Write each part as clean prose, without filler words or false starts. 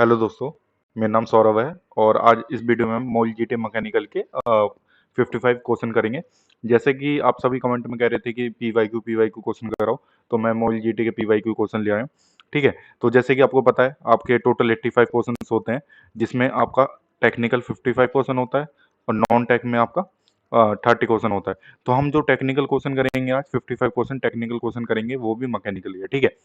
Hello दोस्तों, मेरा नाम सौरभ है और आज इस वीडियो में हम मॉल जीटी मैकेनिकल के 55 क्वेश्चन करेंगे। जैसे कि आप सभी कमेंट में कह रहे थे कि पी वाई क्यू क्वेश्चन कराओ, तो मैं मॉल जीटी के पी वाई क्यू क्वेश्चन ले आया हूँ। ठीक है, तो जैसे कि आपको पता है आपके टोटल 85 क्वेश्चन होते हैं, जिसमें आपका टेक्निकल 55 क्वेश्चन होता है और नॉन टेक में आपका 30 क्वेश्चन होता है। तो हम जो टेक्निकल क्वेश्चन करेंगे आज 55 क्वेश्चन टेक्निकल क्वेश्चन करेंगे, वो भी मैकेनिकल है। ठीक है,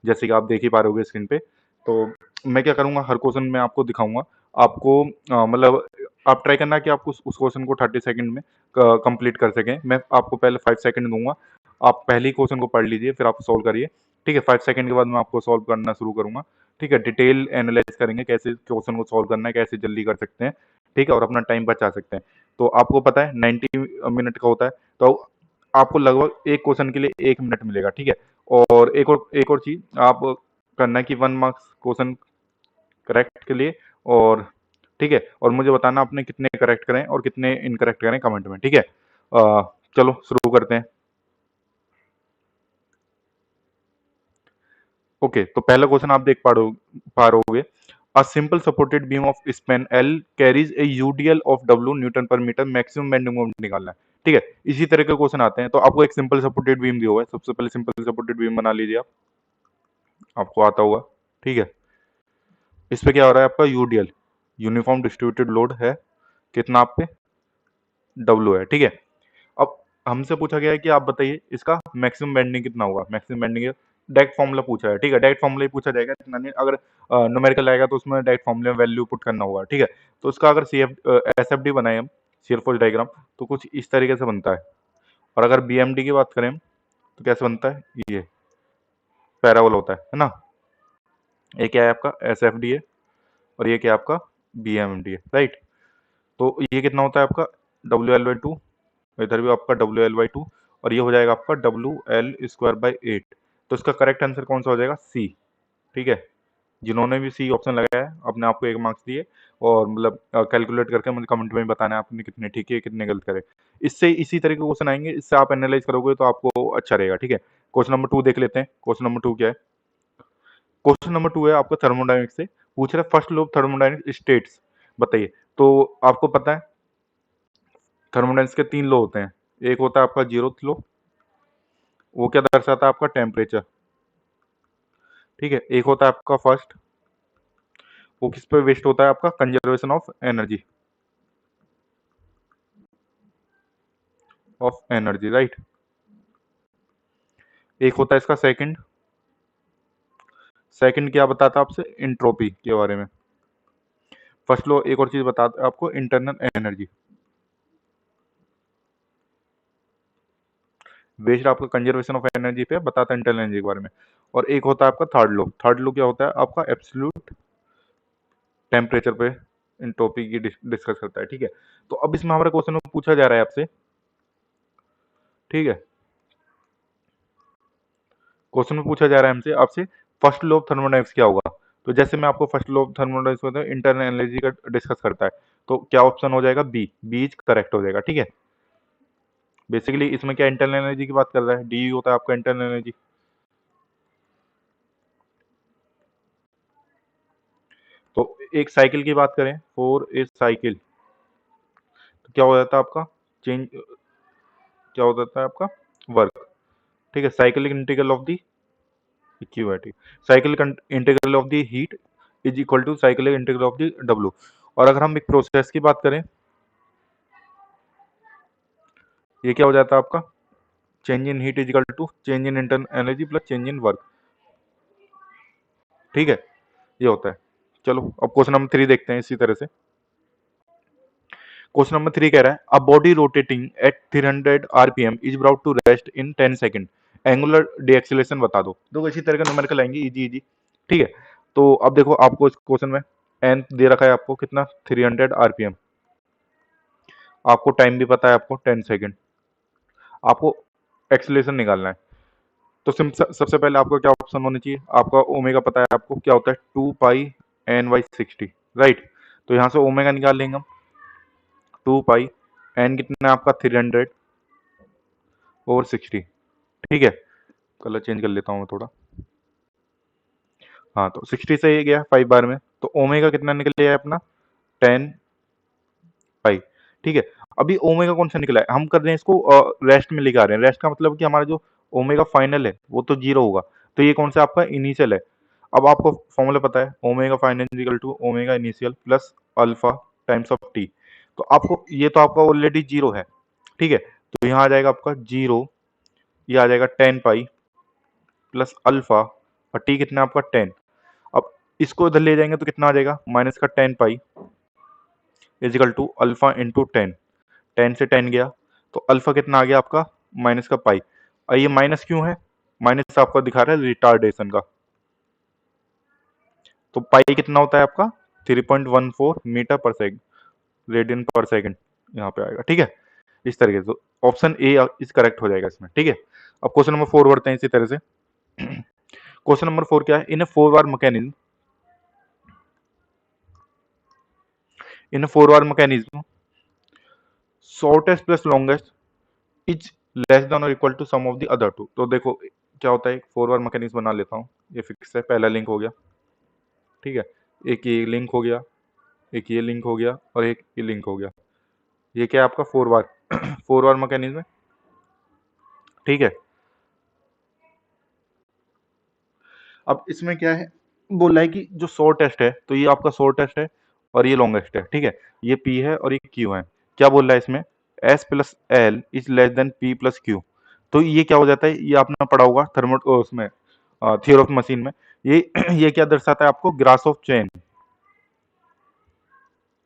जैसे कि आप देख ही पा रहे होगे स्क्रीन पे। तो मैं क्या करूंगा, हर क्वेश्चन में आपको दिखाऊंगा। आपको मतलब आप ट्राई करना कि आप उस क्वेश्चन को 30 सेकंड में कंप्लीट कर सकें। मैं आपको पहले 5 सेकंड दूंगा, आप पहले ही क्वेश्चन को पढ़ लीजिए, फिर आप सॉल्व करिए। ठीक है, 5 सेकंड के बाद मैं आपको सॉल्व करना शुरू करूंगा। ठीक है, डिटेल एनालाइज करेंगे कैसे क्वेश्चन को सॉल्व करना है, कैसे जल्दी कर सकते हैं। ठीक है, और अपना टाइम बचा सकते हैं। तो आपको पता है 90 मिनट का होता है, तो आपको लगभग एक क्वेश्चन के लिए 1 मिनट मिलेगा। ठीक है, और एक और चीज आप करना है कि 1 मार्क्स क्वेश्चन करेक्ट के लिए। और ठीक है, और मुझे बताना आपने कितने करेक्ट करें और कितने इनकरेक्ट करें कमेंट में। ठीक है, चलो शुरू करते हैं। ओके, तो पहला क्वेश्चन आप देख पा रहोगे। A simple supported beam of span L carries A UDL of W Newton पर मीटर, मैक्सिमम बेंडिंग मोमेंट निकालना है। ठीक है, इसी तरह के क्वेश्चन आते हैं। तो आपको एक सिंपल सपोर्टेड बीम दिया हुआ है, सबसे पहले सिंपल सपोर्टेड बीम बना लीजिए आप, आपको आता होगा। ठीक है, इस पे क्या हो रहा है, आपका यूडीएल यूनिफॉर्म डिस्ट्रीब्यूटेड लोड है, कितना आप पे डब्ल्यू है। ठीक है, अब हमसे पूछा गया है कि आप बताइए इसका मैक्सिमम बेंडिंग कितना होगा। मैक्सिमम बेंडिंग डायरेक्ट फॉर्मूला पूछा है। ठीक है, डायरेक्ट फॉर्मूला ही पूछा जाएगा, इतना नहीं। अगर न्यूमेरिकल आएगा तो उसमें डायरेक्ट फॉर्मूले में वैल्यू पुट करना होगा। ठीक है, तो इसका अगर C F S F D बनाए हम, शेयर फोर्स डायग्राम, तो कुछ इस तरीके से बनता है। और अगर बी एम डी की बात करें हम, तो कैसे बनता है, ये पैराबोल होता है ना। ये क्या है, आपका एस एफ डी है, और ये क्या है, आपका बी एम डी है, राइट। तो ये कितना होता है आपका WL/2, इधर भी आपका WL/2, और ये हो जाएगा आपका WL² बाई 8। तो इसका करेक्ट आंसर कौन सा हो जाएगा, सी। ठीक है, जिन्होंने भी सी ऑप्शन लगाया है अपने आप को 1 मार्क्स दिए। और मतलब कैलकुलेट करके मुझे कमेंट में बताना है आपने कितने ठीक है कितने गलत करे। इससे इसी तरह के क्वेश्चन आएंगे, इससे आप एनालाइज करोगे तो आपको अच्छा रहेगा। ठीक है, क्वेश्चन नंबर 2 देख लेते हैं। क्वेश्चन नंबर 2 क्या है, क्वेश्चन नंबर 2 है आपका थर्मोडायनेमिक्स से, पूछ रहा है first law of thermodynamics states, बताइए। तो आपको पता है थर्मोडायनेमिक्स के 3 लॉ होते हैं। एक होता है आपका जीरोथ लॉ, वो क्या दर्शाता है, आपका टेम्परेचर। ठीक है, एक होता है आपका फर्स्ट, वो किस पे वेस्ट होता है, आपका कंजर्वेशन ऑफ एनर्जी, राइट। एक होता है इसका सेकंड, सेकंड क्या बताता है आपसे, इंट्रोपी के बारे में। फर्स्ट लॉ एक और चीज बताता है आपको, इंटरनल एनर्जी, वेस्ट आपका कंजर्वेशन ऑफ एनर्जी पे बताता है इंटरनल एनर्जी के बारे में। और एक होता है आपका थर्ड लॉ, थर्ड लॉ क्या होता है आपका, एब्सोल्यूट टेम्परेचर पे इंट्रोपी की डिस्कस करता है। ठीक है, तो अब इसमें हमारे क्वेश्चन में पूछा जा रहा है आपसे। ठीक है, क्वेश्चन में पूछा जा रहा है हमसे आपसे फर्स्ट लॉ ऑफ थर्मोडायनेमिक्स क्या होगा। तो जैसे मैं आपको फर्स्ट लॉ ऑफ थर्मोडायनेमिक्स बताऊं, इंटरनल एनर्जी का डिस्कस करता है, तो क्या ऑप्शन हो जाएगा, बी, बी इज करेक्ट हो जाएगा। ठीक है, बेसिकली इसमें क्या इंटरनल एनर्जी की बात कर रहा है, डी होता है आपका इंटरनल एनर्जी। तो एक साइकिल की बात करें, फॉर ए साइकिल, तो क्या हो जाता है आपका चेंज, क्या हो जाता है आपका वर्क। ठीक है, cyclic integral of the equity, cycle integral of the heat is equal to cyclic integral of the W. और अगर हम एक प्रोसेस की बात करें, ये क्या हो जाता है आपका, change in heat is equal to change in internal energy plus change in work. ठीक है, ये होता है। चलो अब क्वेश्चन नंबर 3 देखते हैं इसी तरह से। क्वेश्चन नंबर 3 कह रहा है, a body rotating at 300 RPM is brought to rest in 10 second, angular deceleration बता दो। देखो इसी तरह के न्यूमेरिकल आएंगे, इजी इजी। ठीक है, तो अब देखो आपको इस क्वेश्चन में एन दे रखा है, आपको कितना, 300 आरपीएम, आपको टाइम भी पता है आपको 10 सेकंड, आपको एक्सेलरेशन निकालना है। तो सबसे पहले आपको क्या ऑप्शन होना चाहिए, आपका ओमेगा पता है आपको क्या होता है, 2 पाई n/60, राइट। तो यहाँ से ओमेगा निकाल लेंगे हम, 2 पाई, एन कितना है आपका 300/60। ठीक है, कलर चेंज कर लेता हूँ मैं थोड़ा। हाँ, तो 60 से ये गया 5 बार में, तो ओमेगा कितना निकल आया अपना 10 पाई। ठीक है, अभी ओमेगा कौन सा निकला है, हम कर रहे हैं इसको रेस्ट में लेके आ रहे हैं। रेस्ट का मतलब कि हमारा जो ओमेगा फाइनल है वो तो जीरो होगा, तो ये कौन सा आपका इनिशियल है। अब आपको फॉर्मूला पता है, omega final equal to omega initial plus alpha times of T. तो आपको ये तो आपका ऑलरेडी जीरो है, ठीक है, तो यहाँ आ जाएगा आपका जीरो, ये आ जाएगा 10 पाई प्लस अल्फा, और टी कितना आपका 10। अब इसको इधर ले जाएंगे तो कितना आ जाएगा, माइनस का 10 पाई इजिकल टू अल्फा इंटू 10। 10 से 10 गया तो अल्फा कितना आ गया आपका माइनस का पाई। और ये माइनस क्यों है, माइनस आपका दिखा रहा है रिटार्डेशन का। तो पाई कितना होता है आपका 3.14 मीटर पर सेकंड, रेडियन पर सेकंड यहाँ पे आएगा। ठीक है, इस तरीके से ऑप्शन ए इज करेक्ट हो जाएगा इसमें। ठीक है, अब क्वेश्चन नंबर 4 बढ़ते हैं इसी तरह से। क्वेश्चन नंबर 4 क्या है, in a 4 bar mechanism, in a 4 bar mechanism shortest plus longest is less than और equal to sum of the other two. तो देखो क्या होता है, 4 बार मैकेनिज्म बना लेता हूँ, ये फिक्स है, पहला लिंक हो गया। ठीक है, एक ये लिंक हो गया, एक ये लिंक हो गया, और एक ये लिंक हो गया। ये क्या है आपका 4 बार 4 बार मैकेनिज्म है। ठीक है, अब इसमें क्या है, बोला है कि जो शॉर्टेस्ट है, तो ये आपका शॉर्टेस्ट है और ये लॉन्गेस्ट है। ठीक है, ये P है और ये Q है। क्या बोल रहा है इसमें, S plus L is less then P plus Q. तो ये क्या हो जाता है, ये आपने पढ़ा होगा थर्मो उसमें थियोरी ऑफ मशीन में। ये ये क्या दर्शाता है आपको, ग्रास ऑफ चेन,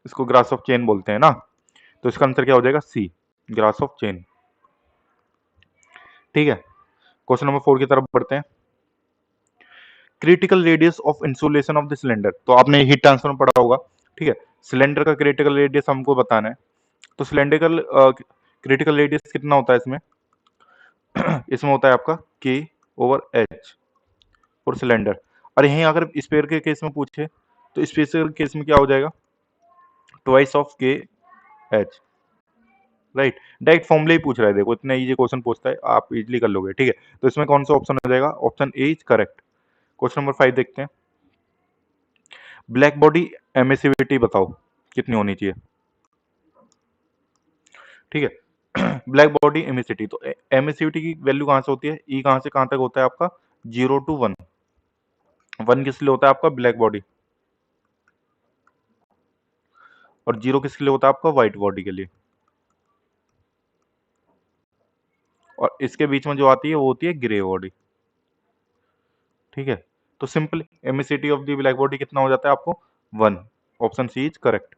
इसको ग्रास ऑफ चेन बोलते हैं ना। तो इसका आंसर क्या हो जाएगा, सी, ग्रास ऑफ चेन। ठीक है, क्वेश्चन नंबर 4 की तरफ बढ़ते हैं। Critical radius of insulation of the cylinder, तो आपने हीट ट्रांसफर में पढ़ा होगा। ठीक है, सिलेंडर का क्रिटिकल रेडियस हमको बताना है। तो सिलेंडर क्रिटिकल रेडियस कितना होता है इसमें इसमें होता है आपका के ओवर एच फॉर सिलेंडर। और यहीं अगर स्पेयर के केस में पूछे तो स्पेयर केस में क्या हो जाएगा, ट्वाइस ऑफ के एच। राइट, डायरेक्ट फॉर्मूला ही पूछ रहा है, देखो इतना इजी क्वेश्चन पूछता है, आप इजीली कर लोगे। ठीक है, तो इसमें कौन सा ऑप्शन हो जाएगा, option A is correct. Question number 5 देखते हैं। ब्लैक बॉडी एमिसिविटी बताओ कितनी होनी चाहिए। ठीक है, ब्लैक बॉडी एमिसिटी, तो एमिसिविटी की वैल्यू कहां से होती है, ई कहां से कहां तक होता है आपका 0 to 1। 1 किस लिए होता है आपका ब्लैक बॉडी, और 0 किसके लिए होता है आपका व्हाइट बॉडी के लिए। और इसके बीच में जो आती है वो होती है ग्रे बॉडी। ठीक है, तो simple emissivity of the black body कितना हो जाता है आपको 1। Option C is correct.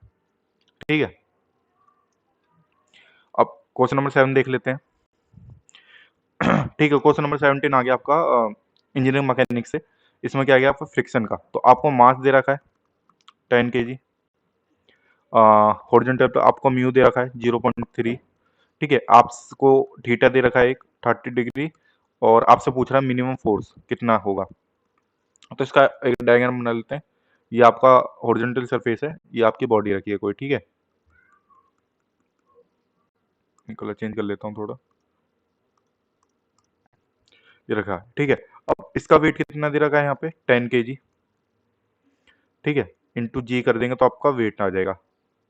ठीक है, अब क्वेश्चन नंबर 7 देख लेते हैं। ठीक है, क्वेश्चन नंबर 17 आ गया आपका इंजीनियरिंग मैकेनिक्स से। इसमें क्या आ गया आपका फ्रिक्शन का, तो आपको मास दे रखा है 10 kg, हॉरिजॉन्टल पे आपको म्यू दे रखा है 0.3। ठीक है, आपको थीटा दे रखा है एक 30 डिग्री, और आपसे पूछ रहा है मिनिमम फोर्स कितना होगा। तो इसका एक डायग्राम बना लेते हैं। ये आपका हॉरिजॉन्टल सरफेस है, ये आपकी बॉडी रखी है कोई। ठीक है, कलर चेंज कर लेता हूँ थोड़ा, ये रखा है। ठीक है, अब इसका वेट कितना दे रखा है यहाँ पे 10 kg। ठीक है, इंटू जी कर देंगे तो आपका वेट आ जाएगा।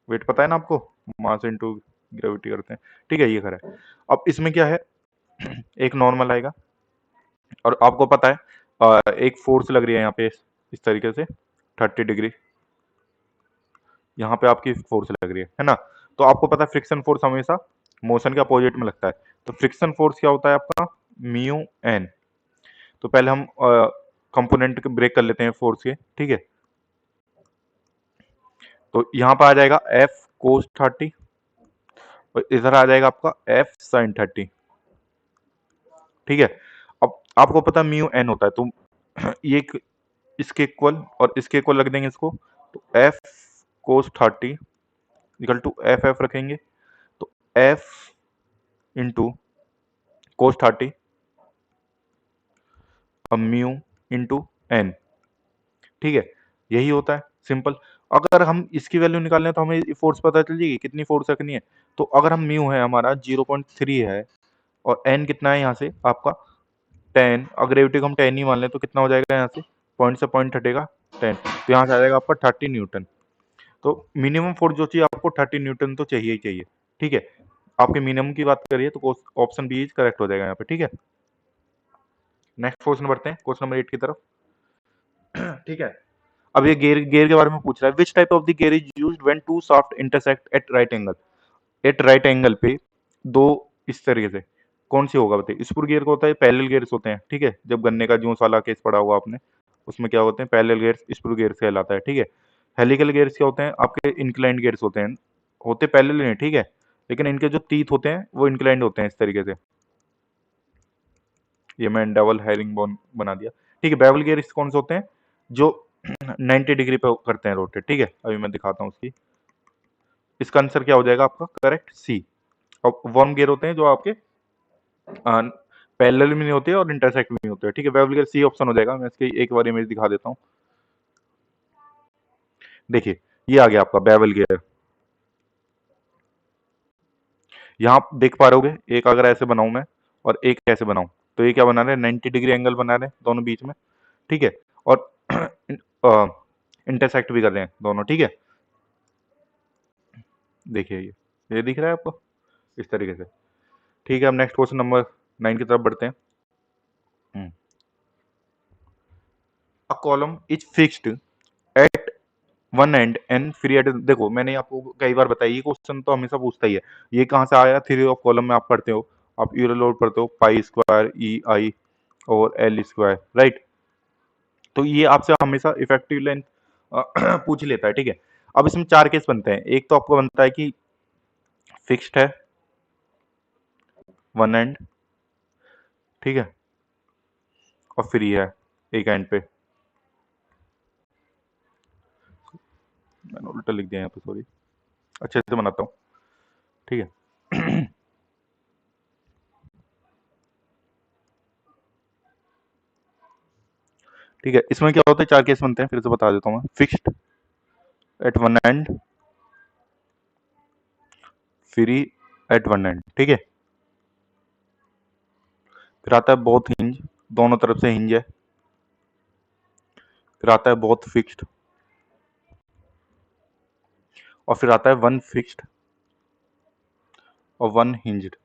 वेट पता है ना आपको, मास इंटू ग्रेविटी करते हैं। ठीक है, ये करा है। अब इसमें क्या है, एक नॉर्मल आएगा, और आपको पता है एक फोर्स लग रही है यहाँ पे इस तरीके से 30 डिग्री, यहाँ पे आपकी फोर्स लग रही है ना। तो आपको पता है फ्रिक्शन फोर्स हमेशा मोशन के अपोजिट में लगता है। तो फ्रिक्शन फोर्स क्या होता है आपका म्यू एन। तो पहले हम कंपोनेंट ब्रेक कर लेते हैं फोर्स के। ठीक है, तो यहाँ पर आ जाएगा एफ कोस 30, और इधर आ जाएगा आपका एफ साइन 30। ठीक है, अब आपको पता म्यू एन होता है, तो ये इसके इक्वल और इसके इक्वल रख देंगे इसको। तो F cos 30 equal to F F रखेंगे, तो F into cos 30 mu into N. ठीक है, यही होता है सिंपल। अगर हम इसकी वैल्यू निकालें तो हमें फोर्स पता चल जाएगी कितनी फोर्स रखनी है। तो अगर हम म्यू है हमारा 0.3 है, और एन कितना है यहाँ से आपका 10, अगर ग्रेविटी को हम 10 ही मान लें तो कितना हो जाएगा, यहाँ से पॉइंट से पॉइंट हटेगा 10, तो यहाँ से आ जाएगा आपका 30 न्यूटन। तो मिनिमम फोर्स जो चाहिए आपको 30 न्यूटन तो चाहिए ही चाहिए, ठीक है। आपके मिनिमम की बात करिए तो ऑप्शन बी इज करेक्ट हो जाएगा यहाँ पे, ठीक है। नेक्स्ट क्वेश्चन बढ़ते हैं, क्वेश्चन नंबर 8 की तरफ। ठीक है, अब ये गियर गियर के बारे में पूछ रहा है। Which type of the gear is used when two shaft intersect at right angle. At right angle पे दो, इस तरीके से कौन सी होगा बताइए। स्क्रू गियर को होता है, पैरेलल गियर्स होते हैं, ठीक है। जब गन्ने का जूस वाला केस पड़ा हुआ आपने, उसमें क्या होते हैं, पैरेलल गियर्स स्क्रू गियर्स कहलाता है, ठीक है। हेलिकल गियर्स क्या होते हैं, आपके इंक्लाइंड गियर्स होते हैं, होते पैरेलल नहीं, ठीक है, लेकिन इनके जो टीथ होते हैं वो इंक्लाइंड होते हैं इस तरीके से। ये मैं डबल हेरिंग बोन बना दिया, ठीक है। बेवल गियर्स कौन से होते हैं, जो 90 डिग्री पे करते हैं रोटेट, ठीक है। अभी मैं दिखाता हूँ उसकी। इसका आंसर क्या हो जाएगा आपका करेक्ट, सी। और वर्म गियर होते हैं जो आपके पैरेलल में नहीं होते और इंटरसेक्ट में नहीं होते, ठीक है। बेवल गियर सी ऑप्शन हो जाएगा। मैं इसकी एक बार इमेज दिखा देता हूँ। देखिए ये आ गया आपका बेवल गियर। यहाँ आप देख पा रहे होगे, एक अगर ऐसे बनाऊं मैं और एक ऐसे बनाऊं, तो ये क्या बना रहे हैं, 90 डिग्री एंगल बना रहे हैं दोनों बीच में, ठीक है। और इंटरसेक्ट भी कर रहे हैं दोनों, ठीक है। देखिए ये दिख रहा है आपको इस तरीके से, ठीक है। हम नेक्स्ट क्वेश्चन नंबर 9 की तरफ बढ़ते हैं। A column is fixed at one and and free at, देखो मैंने आपको कई बार बताया, ये क्वेश्चन तो हमेशा पूछता ही है। ये कहाँ से आया, थ्योरी ऑफ कॉलम में आप पढ़ते हो, आप यूलर लोड पढ़ते हो, पाई स्क्वायर ई आई और एल स्क्वायर, राइट। तो ये आपसे हमेशा इफेक्टिव लेंथ पूछ लेता है, ठीक है। अब इसमें चार केस बनते हैं। एक तो आपको बनता है कि फिक्स्ड है वन एंड, ठीक है, और फ्री है एक एंड पे। मैंने उल्टा लिख दिया यहाँ पे, सॉरी, अच्छे से बनाता हूँ, ठीक है। ठीक है, इसमें क्या होता है, चार केस बनते हैं, फिर से बता देता हूँ मैं। Fixed at one and, free at one and, ठीक है। फिर आता है बोथ हिंज, दोनों तरफ से हिंज है। फिर आता है बोथ फिक्स्ड, और फिर आता है वन फिक्स्ड और वन हिंज्ड।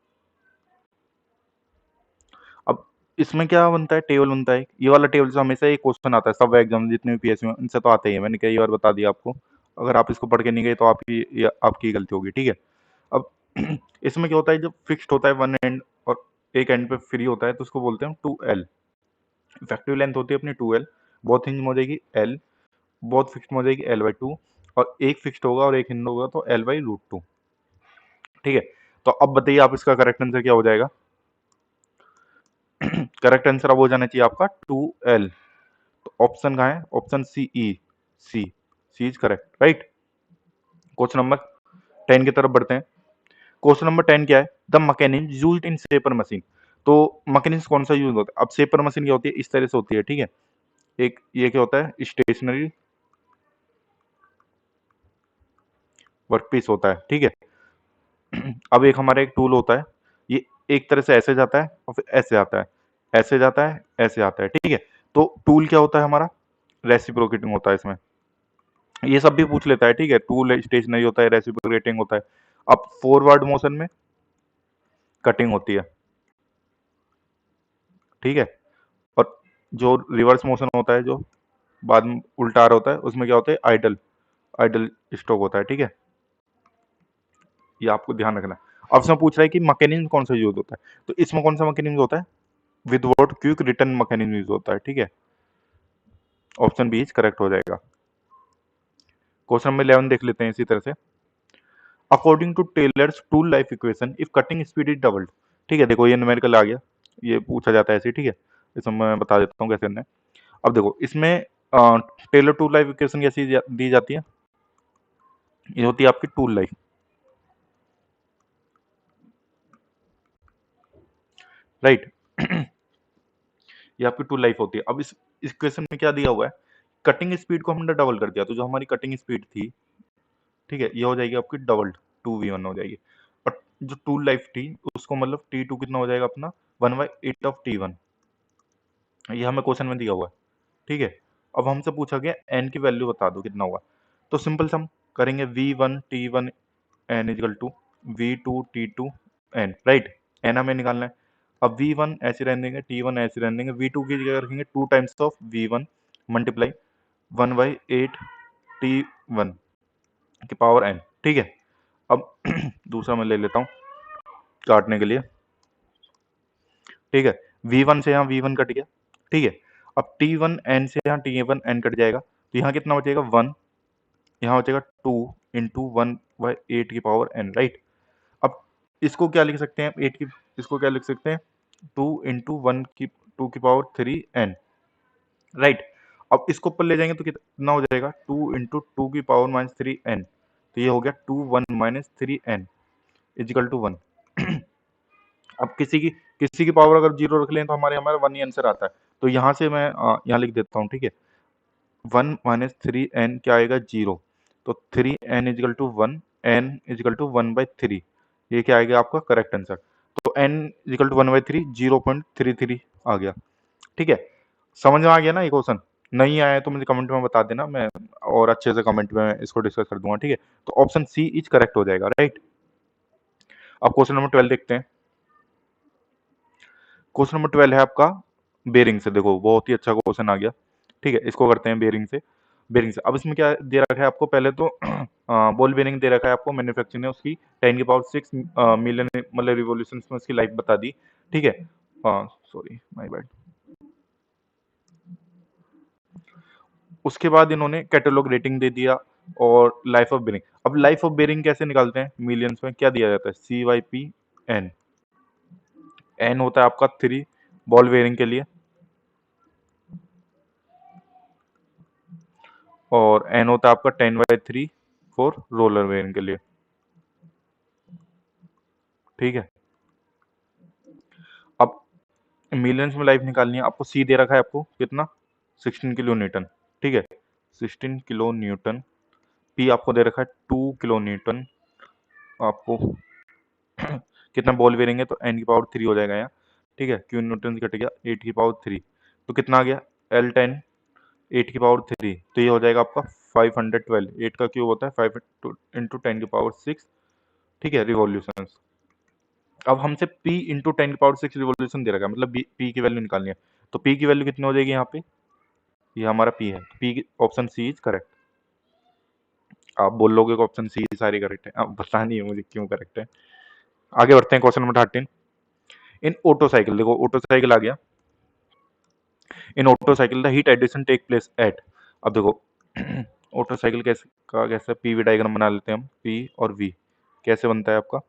अब इसमें क्या बनता है, टेबल बनता है। ये वाला टेबल से हमेशा एक क्वेश्चन आता है, सब एग्जाम जितने भी पीएससी में, इनसे तो आता ही है, मैंने कई बार बता दिया आपको। अगर आप इसको पढ़ के नहीं गए तो आपकी गलती होगी, ठीक है। अब इसमें क्या होता है, जब फिक्स्ड होता है वन एंड और एक एंड पे फ्री होता है, तो उसको बोलते हैं 2L। इफेक्टिव लेंथ होती है अपनी 2L, बहुत हिंज में हो जाएगी L, बहुत फिक्स्ड में हो जाएगी L/2, और एक फिक्स्ड होगा और एक हिंज होगा तो L/√2, ठीक है। तो अब बताइए आप इसका करेक्ट आंसर क्या हो जाएगा। करेक्ट आंसर अब हो जाना चाहिए आपका 2L। तो ऑप्शन कहाँ है, option C, E, C is correct, right. Question number 10 की तरफ बढ़ते हैं। क्वेश्चन नंबर 10 क्या है, the mechanism used in shaper machine. तो मैकेनिज्म कौन सा यूज होता है, अब शेपर मशीन क्या होती है, इस तरह से होती है, ठीक है। एक ये क्या होता है, स्टेशनरी वर्कपीस होता है, ठीक है। अब एक हमारा एक टूल होता है, ये एक तरह से ऐसे जाता है और फिर ऐसे आता है, ऐसे जाता है, ऐसे आता है, ठीक है। तो टूल क्या होता है हमारा, रेसिप्रोकेटिंग होता है इसमें। ये सब भी पूछ लेता है, ठीक है। टूल स्टेशनरी होता है, रेसिप्रोकेटिंग होता है। अब फॉरवर्ड मोशन में कटिंग होती है, ठीक है। और जो रिवर्स मोशन होता है, जो बाद में उल्टा आ रहा होता है, उसमें क्या होता है, आइडल आइडल स्टॉक होता है, ठीक है। ये आपको ध्यान रखना है। अब इसमें पूछ रहा है कि मैकेनिज्म कौन सा यूज होता है, तो इसमें कौन सा मैकेनिज्म होता है, without quick return mechanism use होता है, ठीक है। ऑप्शन बी इज करेक्ट हो जाएगा। क्वेश्चन नंबर 11 देख लेते हैं इसी तरह से। According to Taylor's tool life equation if cutting speed is doubled, ठीक है। देखो ये न्यूमेरिकल आ गया, ये पूछा जाता है ऐसे, ठीक है। इसमें मैं बता देता हूँ कैसे करना है। अब देखो इसमें टेलर टूल लाइफ इक्वेशन कैसी दी जाती है, ये होती है आपकी टूल लाइफ, राइट। ये आपकी टूल लाइफ होती है। अब इस इक्वेशन में क्या दिया हुआ है, कटिंग स्पीड को हमने डबल कर दिया, तो जो हमारी कटिंग स्पीड थी, ठीक है, ये हो जाएगी आपकी डबल, 2v1 हो जाएगी। और जो टूल लाइफ थी उसको मतलब T2 कितना हो जाएगा अपना, 1/8 ऑफ T1। ये हमें क्वेश्चन में दिया हुआ है, ठीक है। अब हमसे पूछा गया एन की वैल्यू बता दो कितना होगा, तो सिंपल सम करेंगे V1 T1 n is equal to V2 T2 n, right. N हमें निकालना है। अब V1 ऐसे रहने देंगे, T1 ऐसे रहने देंगे, V2 की जगह रखेंगे 2 times of V1 multiply 1/8 T1 की पावर n, ठीक है। अब दूसरा मैं ले लेता हूँ काटने के लिए, ठीक है। V1 से यहाँ V1 कट गया, ठीक है। अब T1 n से यहाँ T1 n कट जाएगा, तो यहाँ कितना बचेगा 1, यहाँ बचेगा 2 इंटू 1/8 की पावर n, राइट। अब इसको क्या लिख सकते हैं, 8 की, इसको क्या लिख सकते हैं 2 इंटू 2 की पावर 3n, राइट। अब इसको ऊपर ले जाएंगे तो कितना हो जाएगा 2 इंटू 2 की पावर -3n, तो ये हो गया 2 1 -3n इजिकल टू 1। अब किसी की पावर अगर जीरो रख लें तो हमारे हमारा 1 ही आंसर आता है, तो यहाँ से मैं यहाँ लिख देता हूँ, ठीक है। 1 -3n क्या आएगा 0, तो 3n is equal to 1, n is equal to 1/3, ये क्या आएगा आपका करेक्ट आंसर। तो n इजिकल टू 1/3 0.33 आ गया, ठीक है। समझ में आ गया ना ये क्वेश्चन? नहीं आया है तो मुझे कमेंट में बता देना, मैं और अच्छे से कमेंट में इसको डिस्कस कर दूंगा, ठीक है। तो ऑप्शन सी इज करेक्ट हो जाएगा, राइट। अब क्वेश्चन नंबर 12 देखते हैं। क्वेश्चन नंबर 12 है आपका बेरिंग से। देखो बहुत ही अच्छा क्वेश्चन आ गया, ठीक है। इसको करते हैं बेरिंग से। अब इसमें क्या दे रखा है आपको, पहले तो बॉल बेरिंग दे रखा है आपको, मैन्युफैक्चर ने उसकी 10 की पावर 6 मिलियन मतलब रिवॉल्यूशन में उसकी लाइफ बता दी, ठीक है। Sorry my bad. उसके बाद इन्होंने कैटलॉग रेटिंग दे दिया और लाइफ ऑफ बेरिंग। अब लाइफ ऑफ बेरिंग कैसे निकालते हैं, मिलियंस में क्या दिया जाता है, CYP n होता है आपका 3 बॉल बेरिंग के लिए, और n होता है आपका 10/3 फॉर रोलर बेरिंग के लिए, ठीक है। अब मिलियंस में लाइफ निकालनी है आपको, C दे रखा है आपको कितना 16 किलो न्यूटन, ठीक है। 16 किलो न्यूटन। P आपको दे रखा है 2 किलो न्यूटन। आपको कितना बॉल बेरिंग है तो n की पावर 3 हो जाएगा यहाँ, ठीक है। Q न्यूटन से कट गया 8 की पावर 3, तो कितना आ गया L10 8 की पावर 3, तो ये हो जाएगा आपका 512। 8 का क्यूब होता है 5 इंटू 10 की पावर 6, ठीक है, रिवॉल्यूशन। अब हमसे P इंटू 10 की पावर 6 रिवॉल्यूशन दे रखा है, मतलब P की वैल्यू निकालनी है, तो P की वैल्यू कितनी हो जाएगी यहाँ पे, ये हमारा P है, P option C is correct. आप बोल लोगे कि ऑप्शन सी सारी करेक्ट है, अब पता नहीं है मुझे क्यों करेक्ट है। आगे बढ़ते हैं question number 13। In auto cycle, देखो ऑटो साइकिल आ गया। In auto cycle the heat addition take place at. अब देखो ऑटो साइकिल कैसे पीवी डायग्राम बना लेते हैं हम, P और V कैसे बनता है आपका,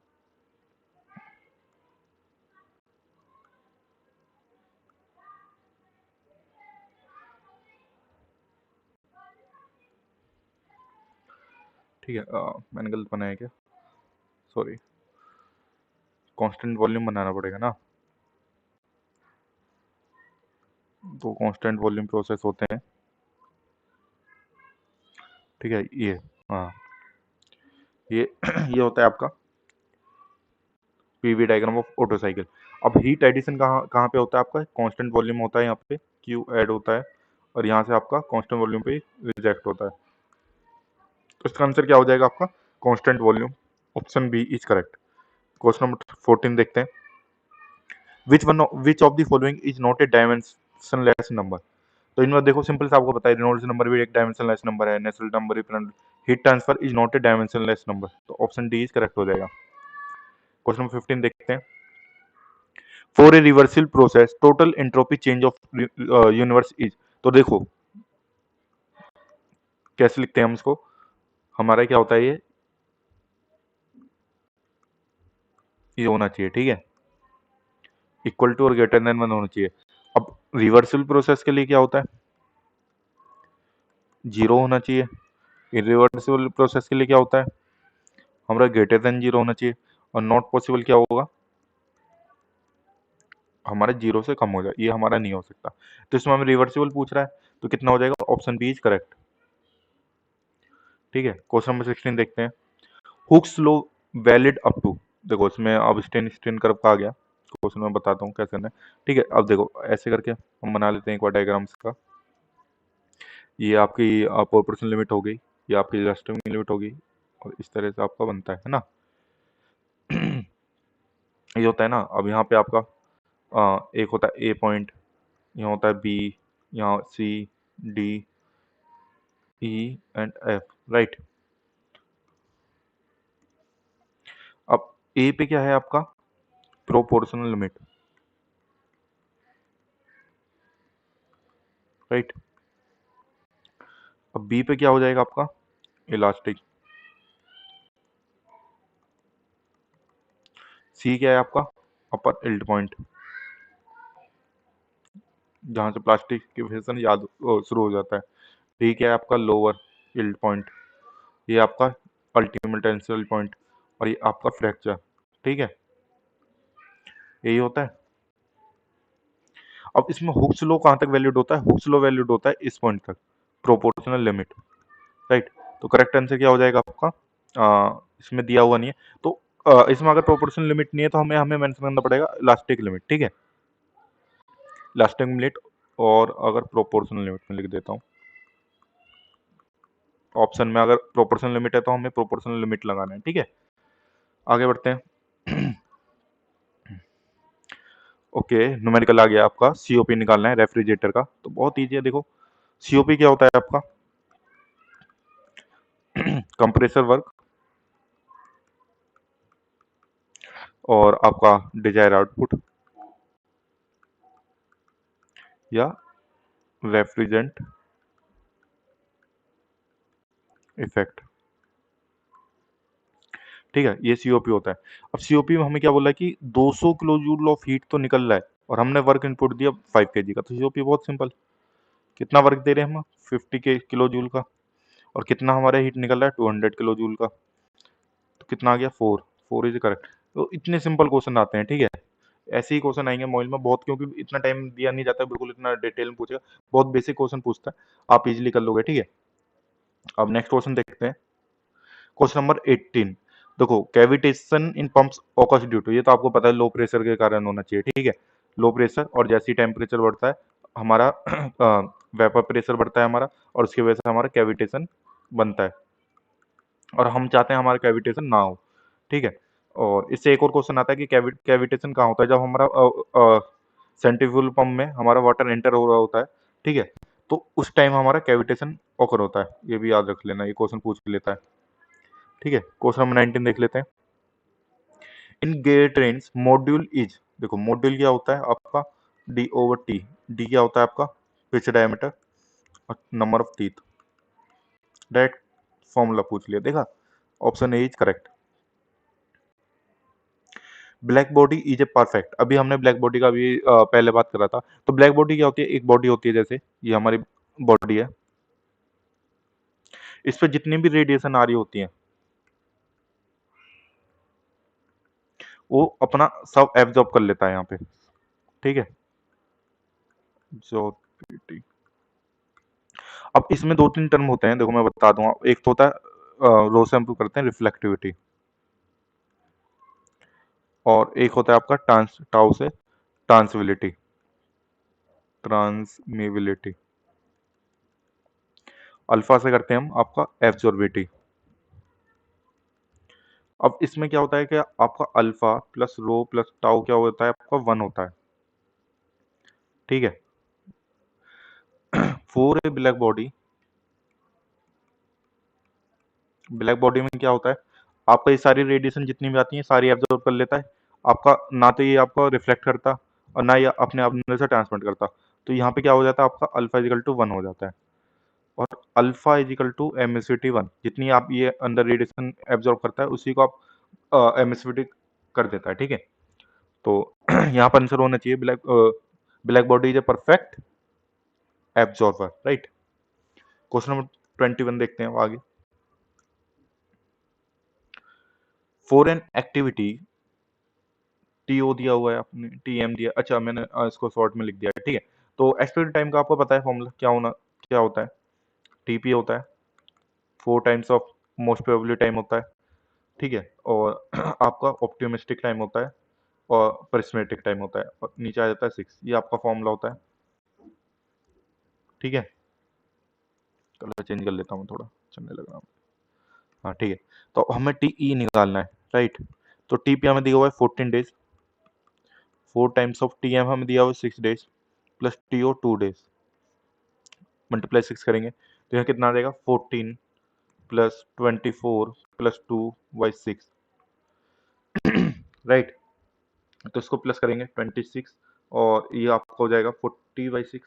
ठीक है। मैंने गलत बनाया क्या, सॉरी, कांस्टेंट वॉल्यूम बनाना पड़ेगा ना, तो कांस्टेंट वॉल्यूम प्रोसेस होते हैं, ठीक है। ये हाँ ये ये होता है आपका PV diagram of auto cycle. अब हीट एडिशन कहाँ कहाँ पे होता है आपका, कांस्टेंट वॉल्यूम होता है यहाँ पे, क्यू ऐड होता है, और यहाँ से आपका कांस्टेंट वॉल्यूम पे रिजेक्ट होता है, तो इसका आंसर क्या हो जाएगा आपका constant volume. Option B is correct. Question number 14 देखते हैं। Which of the following is not a dimensionless number. तो इनमें देखो सिंपल सा आपको पता है, रेनॉल्ड्स नंबर भी एक डायमेंशनलेस नंबर है, नेचुरल नंबर भी, heat transfer is not a dimensionless number, तो ऑप्शन डी इज करेक्ट हो जाएगा। क्वेश्चन नंबर 15 देखते हैं। For A reversible process total entropy change of universe is. तो देखो कैसे लिखते हैं हम इसको, हमारा क्या होता है, ये होना चाहिए, ठीक है, इक्वल टू और ग्रेटर देन 1 होना चाहिए। अब रिवर्सिबल प्रोसेस के लिए क्या होता है, 0 होना चाहिए। इरिवर्सिबल प्रोसेस के लिए क्या होता है हमारा, ग्रेटर देन 0 होना चाहिए। और नॉट पॉसिबल क्या होगा, हमारा 0 से कम हो जाए, ये हमारा नहीं हो सकता। तो इसमें हमें रिवर्सिबल पूछ रहा है, तो कितना हो जाएगा, ऑप्शन बी इज करेक्ट, ठीक है। क्वेश्चन नंबर 16 देखते हैं। Hooke's law valid up to. देखो इसमें अब स्टेन स्टेन कर्व का आ गया, क्वेश्चन में बताता हूँ कैसे करना है, ठीक है। अब देखो ऐसे करके हम बना लेते हैं एक बार डायग्राम्स का। ये आपकी प्रोपोर्शनल लिमिट हो गई, ये आपकी रेस्टिंग लिमिट हो गई, और इस तरह से आपका बनता है ना। ये होता है ना। अब यहाँ पे आपका एक होता है ए पॉइंट, यहाँ होता है बी, यहाँ C, D, E and F, right. अब ए पे क्या है आपका प्रोपोर्शनल लिमिट, राइट। अब बी पे क्या हो जाएगा आपका इलास्टिक, सी क्या है आपका अपर इल्ड पॉइंट, जहां से प्लास्टिक की फिशन याद शुरू हो जाता है। डी क्या है आपका लोअर इल्ड पॉइंट, ये आपका अल्टीमेट टेंसिल पॉइंट, और ये आपका फ्रैक्चर, ठीक है। यही होता है। अब इसमें हुक्स लॉ कहाँ तक वैलिड होता है, हुक्स लॉ वैलिड होता है इस पॉइंट तक, प्रोपोर्शनल लिमिट, राइट। तो करेक्ट आंसर क्या हो जाएगा आपका, इसमें दिया हुआ नहीं है तो इसमें अगर प्रोपोर्शनल लिमिट नहीं है तो हमें हमें मेंशन करना पड़ेगा इलास्टिक लिमिट, ठीक है। इलास्टिक लिमिट, और अगर प्रोपोर्शनल लिमिट में लिख देता हूँ, ऑप्शन में अगर प्रोपोर्शनल लिमिट है तो हमें प्रोपोर्शनल लिमिट लगाना है, ठीक है। आगे बढ़ते हैं। ओके, न्यूमेरिकल आ गया आपका, सीओपी निकालना है रेफ्रिजरेटर का, तो बहुत ईजी है। देखो सीओपी क्या होता है आपका, कंप्रेसर वर्क और आपका डिजायर आउटपुट या रेफ्रिजरेंट इफेक्ट, ठीक है। ये सीओपी होता है। अब सीओपी में हमें क्या बोला है कि 200 किलो जूल ऑफ हीट तो निकल रहा है और हमने वर्क इनपुट दिया 5 केजी का, तो सीओपी बहुत सिंपल, कितना वर्क दे रहे हैं हम 50 के किलो जूल का, और कितना हमारा हीट निकल रहा है 200 किलो जूल का, तो कितना आ गया 4, 4 इज करेक्ट। तो इतने सिंपल क्वेश्चन आते हैं, ठीक है। ऐसे ही क्वेश्चन आएंगे मॉइल में बहुत, क्योंकि इतना टाइम दिया नहीं जाता है बिल्कुल, इतना डिटेल में पूछेगा, बहुत बेसिक क्वेश्चन पूछता है, आप इजीली कर लोगे, ठीक है। अब नेक्स्ट क्वेश्चन देखते हैं, क्वेश्चन नंबर 18। देखो cavitation in pumps occurs due to, ये तो आपको पता है लो प्रेशर के कारण होना चाहिए, ठीक है। लो प्रेशर, और जैसे ही टेम्परेचर बढ़ता है हमारा वेपर प्रेशर बढ़ता है हमारा, और उसकी वजह से हमारा कैविटेशन बनता है, और हम चाहते हैं हमारा कैविटेशन ना हो, ठीक है। और इससे एक और क्वेश्चन आता है कि कैविटेशन कहाँ होता है, जब हमारा सेंट्रीफ्यूगल पंप में हमारा वाटर एंटर हो रहा होता है, ठीक है, तो उस टाइम हमारा कैविटेशन ऑकर होता है, ये भी याद रख लेना, ये क्वेश्चन पूछ लेता है, ठीक है। क्वेश्चन नंबर 19 देख लेते हैं। इन गेयर ट्रेन्स मॉड्यूल इज, देखो मॉड्यूल क्या होता है आपका डी ओवर टी, डी क्या होता है आपका पिच डायमीटर और number of teeth, direct formula पूछ लिया, देखा, option A is correct. Black body is a perfect, अभी हमने ब्लैक बॉडी का भी पहले बात करा था, तो ब्लैक बॉडी क्या होती है, एक बॉडी होती है, जैसे ये हमारी बॉडी है, इस पे जितनी भी रेडिएशन आ रही होती है वो अपना सब एब्जॉर्ब कर लेता है यहाँ पे, ठीक है। जो अब इसमें दो तीन टर्म होते हैं, देखो मैं बता दूंगा, एक तो होता है रो से हम करते हैं रिफ्लेक्टिविटी, और एक होता है आपका ट्रांस टाउ से ट्रांसमिबिलिटी, ट्रांसमिबिलिटी, अल्फा से करते हैं हम आपका एब्जॉर्बिटी। अब इसमें क्या होता है कि आपका अल्फा प्लस रो प्लस टाउ क्या होता है आपका 1 होता है, ठीक है। फोर ए ब्लैक बॉडी, ब्लैक बॉडी में क्या होता है, आपका ये सारी रेडिएशन जितनी भी आती है सारी एब्जॉर्ब कर लेता है आपका, ना तो ये आपका रिफ्लेक्ट करता और ना ये अपने अंदर से ट्रांसमिट करता, तो यहाँ पे क्या हो जाता है आपका अल्फा इजिकल टू 1 हो जाता है, और अल्फा इजिकल टू एमिसिविटी 1, जितनी आप ये अंदर रेडिएशन एब्जॉर्ब करता है उसी को आप एमिसिविटी कर देता है, ठीक है। तो यहाँ पर आंसर होना चाहिए black, black body is a perfect absorber, right. Question number 21 देखते हैं आगे। फॉर एन एक्टिविटी, टीओ दिया हुआ है आपने, टीएम दिया, अच्छा मैंने इसको शॉर्ट में लिख दिया है, ठीक है। तो एक्सपेक्टेड टाइम का आपको पता है फॉर्मूला क्या होता है, टीपी होता है, 4 times of most probably time होता है, ठीक है। और आपका ऑप्टिमिस्टिक टाइम होता है और पेसिमिस्टिक टाइम होता है, और नीचे आ जाता है 6, ये आपका फॉर्मूला होता है, ठीक है। कलर चेंज कर लेता हूँ, थोड़ा चलने लग रहा हूँ। हाँ ठीक है, तो हमें टी ई निकालना है, राइट। तो टी पी हमें दिया हुआ है 14 days, 4 times of T M हमें दिया हुआ है 6 days, plus T O 2 days, multiply 6 करेंगे तो यहाँ कितना आ जाएगा 14 प्लस 24 प्लस 2/6, राइट। तो इसको प्लस करेंगे 26 और ये आपका हो जाएगा 40/6,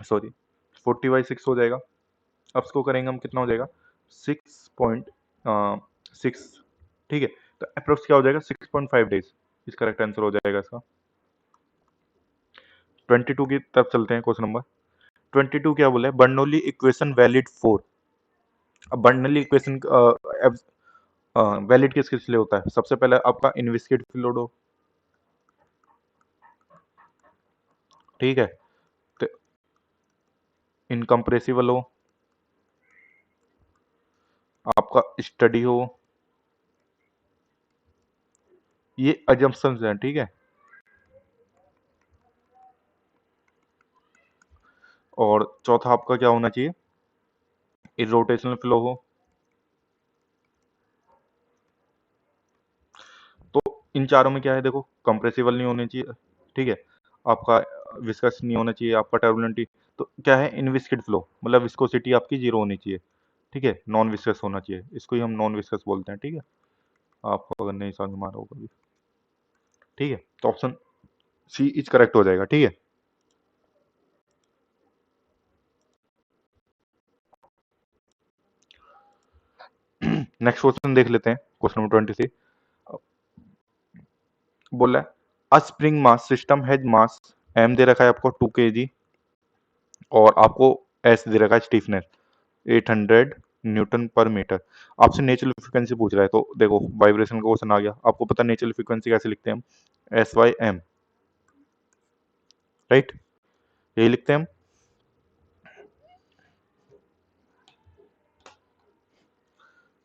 सॉरी 40/6 हो जाएगा। अब इसको करेंगे हम, कितना हो जाएगा 6.6, ठीक है। तो अप्रोक्स क्या हो जाएगा 6.5 डेज, इस करेक्ट आंसर हो जाएगा इसका। 22 की तरफ चलते हैं, क्वेश्चन नंबर 22 क्या बोला है, बर्नौली इक्वेशन वैलिड फॉर। अब बर्नौली इक्वेशन वैलिड किस किस लिए होता है, सबसे पहले आपका इनविस्किड फ्लूइड हो, ठीक है, तो इनकम्प्रेसिबल हो, आपका स्टडी हो, ये अजम्पशंस हैं, ठीक है। और चौथा आपका क्या होना चाहिए, इरोटेशनल फ्लो हो। तो इन चारों में क्या है, देखो कंप्रेसिबल नहीं होनी चाहिए, ठीक है, आपका विस्कस नहीं होना चाहिए, आपका टर्बुलेंट, तो क्या है इनविस्किड फ्लो, मतलब विस्कोसिटी आपकी जीरो होनी चाहिए, ठीक है, नॉन विस्कस होना चाहिए, इसको ही हम नॉन विस्कस बोलते हैं, ठीक है, आपको अगर नहीं समझ में आ रहा होगा भी, ठीक है। तो ऑप्शन सी इज करेक्ट हो जाएगा, ठीक है। नेक्स्ट क्वेश्चन देख लेते हैं, क्वेश्चन नंबर 23 बोला है a spring mass system has mass M दे रखा है आपको 2 kg और आपको एस दे रखा है स्टीफनेस 800 न्यूटन पर मीटर। आपसे नेचुरल फ्रिक्वेंसी पूछ रहा है, तो देखो वाइब्रेशन का क्वेश्चन आ गया, आपको पता नेचुरल फ्रिक्वेंसी कैसे लिखते हैं हम, SY/m, राइट, यही लिखते हैं हम,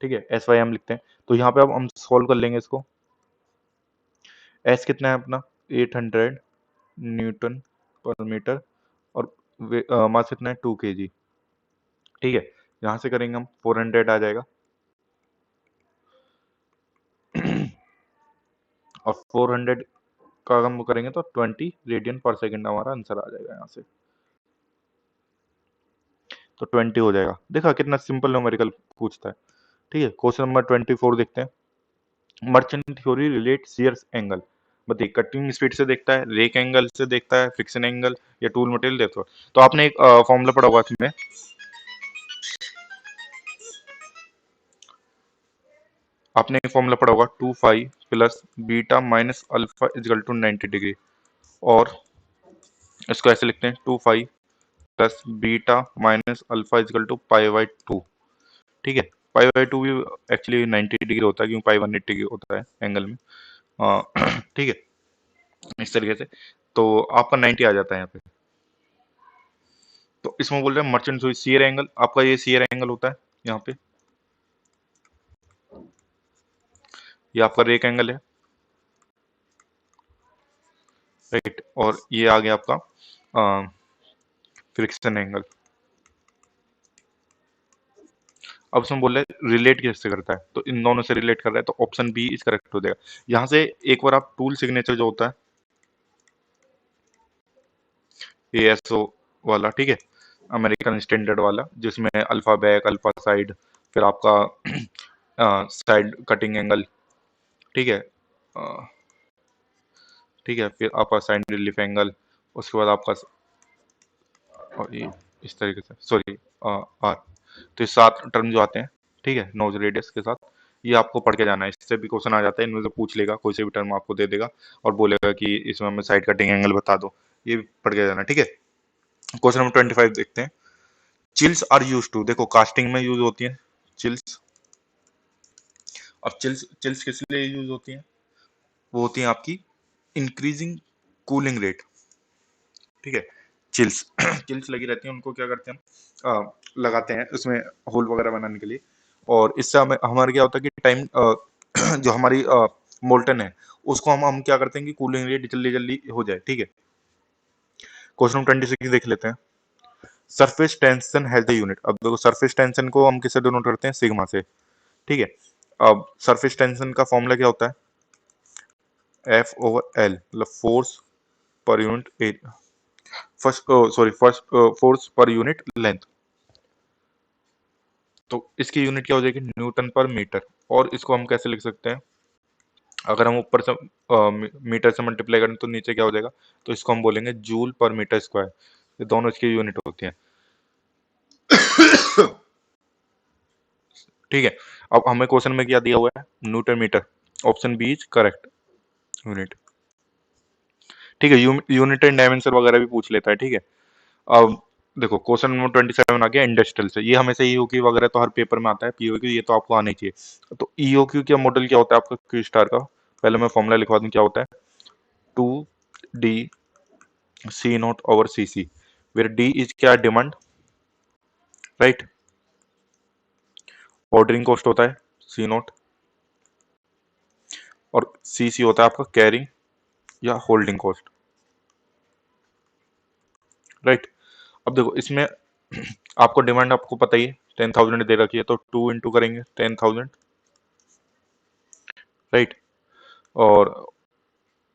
ठीक है, SY/m लिखते हैं। तो यहाँ पे अब हम सॉल्व कर लेंगे इसको। एस कितना है अपना 800 न्यूटन पर मीटर और मास कितना है 2 kg, ठीक है। यहाँ से करेंगे हम 400 आ जाएगा और 400 का हम करेंगे तो 20 रेडियन पर सेकंड हमारा आंसर आ जाएगा यहाँ से, तो 20 हो जाएगा। देखा कितना सिंपल न्यूमेरिकल पूछता है, ठीक है। क्वेश्चन नंबर 24 देखते हैं। Merchant theory relate shear angle, बताइए कटिंग स्पीड से देखता है, रेक एंगल से देखता है, फिक्शन एंगल या टूल मटेरियल देखता है। तो आपने एक फॉर्मूला पढ़ा होगा इसमें, आपने एक फॉर्मूला पढ़ा होगा 2 phi plus beta minus alpha is equal to 90 degree, और इसको ऐसे लिखते हैं 2 phi plus beta minus alpha is equal to पाई/2, ठीक है। पाई/2 भी एक्चुअली 90 डिग्री होता है, क्योंकि पाई 180 डिग्री होता है एंगल में, ठीक है, इस तरीके से। तो आपका 90 आ जाता है यहाँ पे। तो इसमें बोल रहे हैं मर्चेंट शियर एंगल, आपका ये शियर एंगल होता है यहाँ पे, ये आपका रेक एंगल है, राइट, और ये आ गया आपका फ्रिक्शन एंगल। अब उसमें बोल रहे हैं रिलेट किससे करता है, तो इन दोनों से रिलेट कर रहा है, तो ऑप्शन बी इज करेक्ट हो जाएगा। यहाँ से एक बार आप टूल सिग्नेचर जो होता है ASO वाला, ठीक है, अमेरिकन स्टैंडर्ड वाला, जिसमें अल्फा बैक अल्फा साइड, फिर आपका साइड कटिंग एंगल, ठीक है, ठीक है, फिर आपका साइड रिलीफ एंगल, उसके बाद आपका, और ये इस तरीके से, सॉरी आर, तो ये 7 टर्म जो आते हैं, ठीक है, नोज रेडियस के साथ, ये आपको पढ़ के जाना है, इससे भी क्वेश्चन आ जाता है, इनमें से पूछ लेगा, कोई से भी टर्म आपको दे देगा और बोलेगा कि इसमें हमें साइड कटिंग एंगल बता दो, ये भी पढ़ के जाना है, ठीक है। क्वेश्चन नंबर 25 देखते हैं। चिल्स आर यूज टू, देखो कास्टिंग में यूज होती है चिल्स। अब चिल्स चिल्स किस लिए यूज होती है, वो होती है आपकी इंक्रीजिंग कूलिंग रेट, ठीक है। चिल्स चिल्स लगी रहती है, उनको क्या करते हैं हम, लगाते हैं उसमें होल वगैरह बनाने के लिए, और इससे हमें हमारा क्या होता है कि टाइम जो हमारी मोल्टन है उसको हम क्या करते हैं कि कूलिंग रेट जल्दी जल्दी हो जाए, ठीक है। क्वेश्चन नंबर 26 देख लेते हैं। Surface tension has the unit. अब देखो सरफेस टेंशन को हम किससे डिनोट करते हैं, सिग्मा से, ठीक है। अब सरफेस टेंशन का फॉर्मूला क्या होता है, एफ ओवर एल, मतलब force per unit area, first force per unit length. तो इसकी यूनिट क्या हो जाएगी, न्यूटन पर मीटर। और इसको हम कैसे लिख सकते हैं, अगर हम ऊपर से मीटर से मल्टीप्लाई करें तो नीचे क्या हो जाएगा, तो इसको हम बोलेंगे जूल पर मीटर स्क्वायर। ये दोनों इसकी यूनिट होती हैं, ठीक है। अब हमें क्वेश्चन में क्या दिया हुआ है, newton metre, option B is correct unit, ठीक है। यूनिट एंड डायमेंशन वगैरह भी पूछ लेता है, ठीक है। अब देखो क्वेश्चन नंबर 27 आ गया इंडस्ट्रियल से। ये हमेशा ईओक्यू वगैरह तो हर पेपर में आता है, पीओक्यू ये तो आपको आना ही चाहिए। तो ईओक्यू का मॉडल क्या होता है आपका क्यू स्टार का, पहले मैं फॉर्मूला लिखवा दूं क्या होता है, 2D C not over C C, where D is क्या, डिमांड, राइट। ऑर्डरिंग कॉस्ट होता है सी नॉट, और सी सी होता है आपका कैरिंग या होल्डिंग कॉस्ट, राइट। अब देखो इसमें आपको डिमांड आपको पता ही है 10,000 दे रखी है, तो 2 इंटू करेंगे 10,000, राइट। और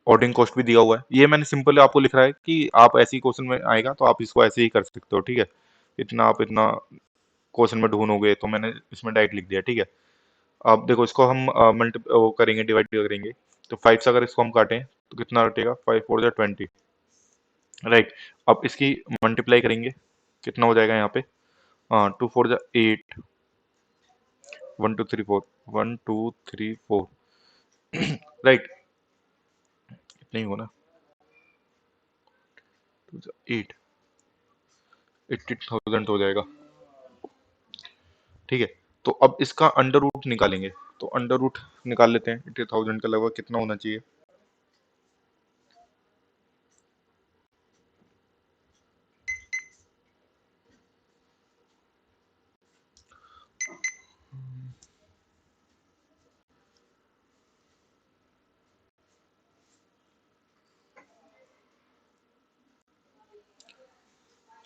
ऑर्डरिंग कॉस्ट भी दिया हुआ है। ये मैंने सिंपल आपको लिख रहा है कि आप ऐसे ही क्वेश्चन में आएगा तो आप इसको ऐसे ही कर सकते हो, ठीक है। इतना आप इतना क्वेश्चन में ढूंढोगे तो मैंने इसमें डायरेक्ट लिख दिया, ठीक है। अब देखो इसको हम मल्टी वो करेंगे, डिवाइड करेंगे। तो 5 से अगर इसको हम काटें तो कितना कटेगा, 5 4 जा 20, राइट। अब इसकी मल्टीप्लाई करेंगे, कितना हो जाएगा यहाँ पे, 2 4 जा 8, 1 2 3 4, 1 2 3 4, राइट। इतना ही होना, 8 80,000 हो जाएगा, ठीक है। तो अब इसका अंडर रूट निकालेंगे, तो अंडर रूट निकाल लेते हैं। 80,000 का लगभग कितना होना चाहिए,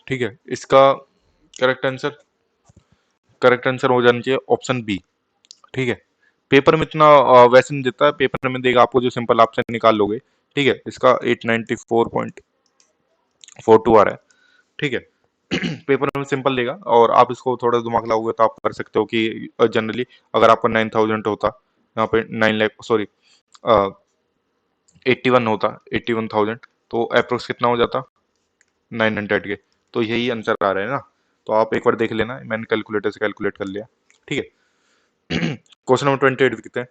ठीक है। इसका करेक्ट आंसर, करेक्ट आंसर हो जाना चाहिए ऑप्शन बी, ठीक है। पेपर में इतना वैसे नहीं देता है, पेपर में देगा आपको जो सिंपल आप से निकाल लोगे, ठीक है। इसका 894.42 आ रहा है, ठीक है। पेपर में सिंपल देगा और आप इसको थोड़ा दिमाग लगाओगे तो आप कर सकते हो कि जनरली अगर आपका 9,000 होता, यहाँ पे 9 लाख सॉरी 81 होता, 81,000, तो अप्रोक्स कितना हो जाता, 900 के। तो यही आंसर आ रहा है ना, तो आप एक बार देख लेना, मैंने कैलकुलेटर से कैलकुलेट कर लिया, ठीक है। क्वेश्चन नंबर 28 देखते हैं।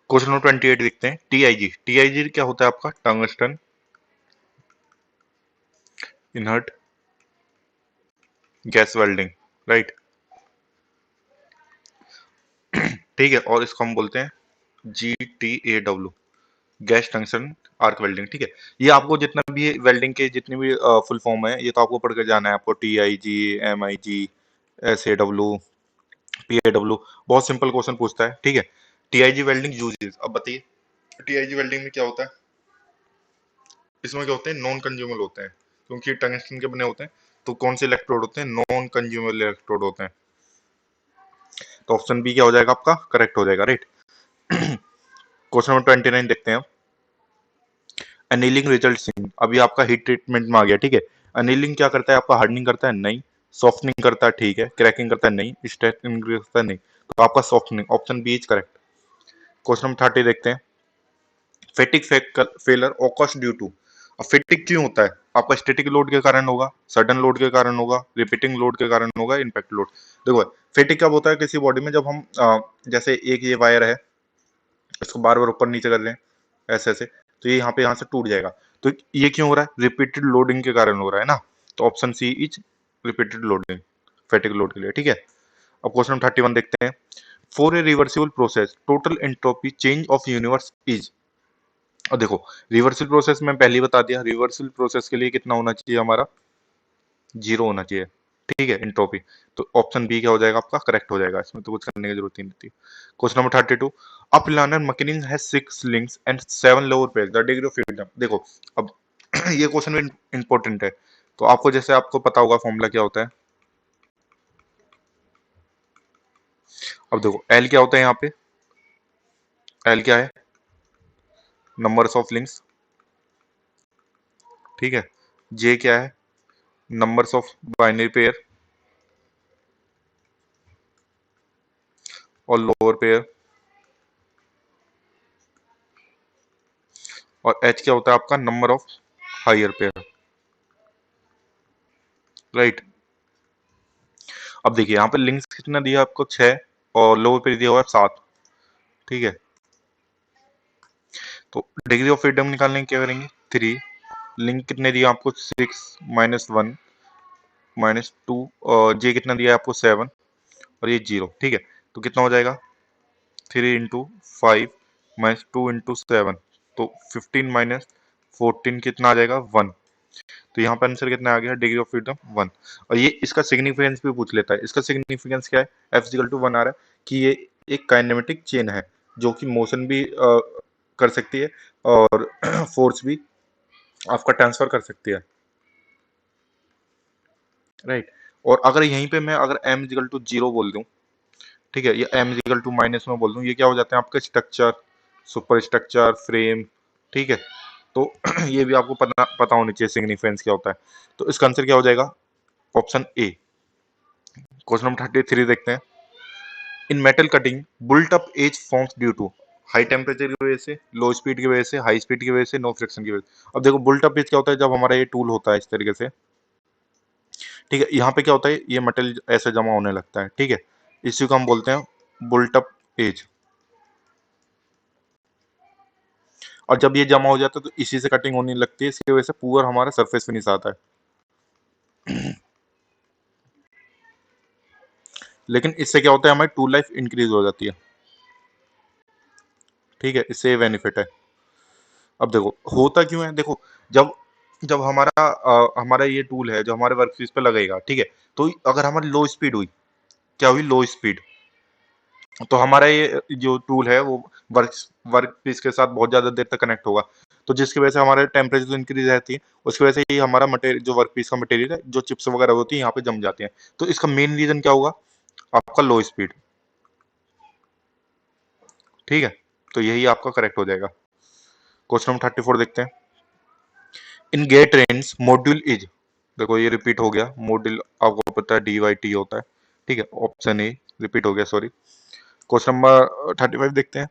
क्वेश्चन नंबर 28 देखते हैं। टीआईजी, टीआईजी क्या होता है आपका, टंगस्टन इनहर्ट गैस वेल्डिंग, राइट, ठीक है। और इसको हम बोलते हैं GTAW, गैस टंक्शन आर्क वेल्डिंग, ठीक है। ये आपको जितना भी वेल्डिंग के जितने भी फुल फॉर्म है ये तो आपको पढ़ के जाना है, आपको TIG, MIG, SAW, PAW, बहुत सिंपल क्वेश्चन पूछता है, ठीक है। TIG वेल्डिंग यूजेस, अब बताइए TIG वेल्डिंग में क्या होता है, इसमें क्या होते हैं, नॉन कंज्यूमेबल होते हैं, क्योंकि टंगस्टन के बने होते हैं। तो कौन से इलेक्ट्रोड होते हैं, नॉन कंज्यूमेबल इलेक्ट्रोड होते हैं। तो ऑप्शन बी क्या हो जाएगा आपका, करेक्ट हो जाएगा, राइट। क्वेश्चन नंबर 29 देखते हैं। अनिलिंग रिजल्ट सिंग, अभी आपका हीट ट्रीटमेंट में आ गया, ठीक है। अनिलिंग क्या करता है आपका, हार्डनिंग करता है, नहीं। सॉफ्टनिंग करता है, ठीक है। क्रैकिंग करता है, नहीं। स्ट्रेटनिंग करता है, नहीं। तो आपका softening, option B is correct. Question number 30 देखते हैं। Fatigue failure occurs due to, अब फेटिक क्यों होता है आपका, स्टैटिक लोड के कारण होगा, सडन लोड के कारण होगा, रिपीटिंग लोड के कारण होगा, इम्पैक्ट लोड। देखो फेटिक कब होता है किसी बॉडी में, जब हम जैसे एक ये वायर है, इसको बार बार ऊपर नीचे कर लें ऐसे ऐसे, तो ये यहाँ पे यहाँ से टूट जाएगा। तो ये क्यों हो रहा है? रिपीटेड लोडिंग के कारण हो रहा है ना। तो option C is repeated loading, fatigue load के लिए। ठीक है, अब क्वेश्चन नंबर 31 देखते हैं। For A reversible process total entropy change of universe is. और देखो, रिवर्सिबल प्रोसेस में पहले ही बता दिया, रिवर्सिबल प्रोसेस के लिए कितना होना चाहिए हमारा? जीरो होना चाहिए। ठीक है, एंट्रोपी। तो ऑप्शन बी क्या हो जाएगा आपका? करेक्ट हो जाएगा, इसमें तो कुछ करने की जरूरत ही नहीं थी। Question number 32, a planar mechanism has 6 links and 7 lower pairs, the degree of freedom. देखो, अब ये क्वेश्चन भी इंपॉर्टेंट है। तो आपको जैसे आपको पता होगा फॉर्मूला क्या होता है। अब देखो, एल क्या होता है यहाँ पे? एल क्या है? Numbers of links. ठीक है, जे क्या है? नंबर्स ऑफ बाइनरी पेयर और लोअर पेयर। और एच क्या होता है आपका? Number of higher pair. Right. अब देखिए यहाँ पे लिंक्स कितना दिया आपको? 6, और लोअर पेयर दिया हुआ है 7। ठीक है, तो डिग्री ऑफ फ्रीडम निकालने की क्या करेंगे? 3। लिंक कितने दिया आपको? 6 -1 -2, और जे कितना दिया है आपको? 7, और ये 0। ठीक है, तो कितना हो जाएगा? 3 इंटू 5 -2 इंटू 7, तो 15 -14 कितना आ जाएगा? 1। तो यहाँ पर आंसर कितना आ गया? Degree of freedom 1। और ये इसका सिग्निफिकेंस भी पूछ लेता है। इसका सिग्निफिकेंस क्या है? F इक्वल टू 1 आ रहा है कि ये एक काइनेमेटिक चेन है, जो कि मोशन भी कर सकती है और फोर्स भी आपका ट्रांसफर कर सकती है। राइट। और अगर यहीं पे मैं अगर m इक्वल टू 0 बोल दूं, ठीक है, या m इक्वल टू -1 बोल दूं, ये क्या हो जाते हैं आपका? Structure, super structure, frame. ठीक है, तो ये भी आपको पता पता होनी चाहिए सिग्निफिकेंस क्या होता है। तो इसका आंसर क्या हो जाएगा? Option A. क्वेश्चन नंबर 33 देखते हैं। In metal cutting built up edge forms due to high temperature की वजह से, लो स्पीड की वजह से, हाई स्पीड की वजह से, नो फ्रिक्शन की वजह से। अब देखो, बुल्ट अप एज क्या होता है? जब हमारा ये टूल होता है इस तरीके से, ठीक है, यहाँ पे क्या होता है? ये मेटल ऐसे जमा होने लगता है। ठीक है, इसी को हम बोलते हैं बुल्ट अप एज। और जब ये जमा हो जाता है तो इसी से कटिंग होने लगती है, इसकी वजह से पूरा हमारा सरफेस फिनिश आता है। लेकिन इससे क्या होता है? हमारी टूल लाइफ इंक्रीज हो जाती है। ठीक है, इससे बेनिफिट है। अब देखो, होता क्यों है? देखो, जब जब हमारा ये टूल है जो हमारे वर्कपीस पे लगेगा, ठीक है, तो अगर हमारी लो स्पीड हुई, क्या हुई? लो स्पीड, तो हमारा ये जो टूल है वो वर्क वर्कपीस के साथ बहुत ज्यादा देर तक कनेक्ट होगा। तो जिसकी वजह से हमारे टेम्परेचर इंक्रीज रहती है, उसकी वजह से ही हमारा मटेरियल, जो वर्कपीस का मटेरियल है, जो चिप्स वगैरह होती है, यहाँ पे जम जाती है। तो इसका मेन रीजन क्या होगा? आपका लो स्पीड। ठीक है, तो यही आपका करेक्ट हो जाएगा। क्वेश्चन नंबर 34 देखते हैं। इन गेट रेंज मॉड्यूल इज। देखो, ये रिपीट हो गया। मॉड्यूल आपको पता है DYT होता है। ठीक है, ऑप्शन ए रिपीट हो गया, सॉरी। क्वेश्चन नंबर 35 देखते हैं।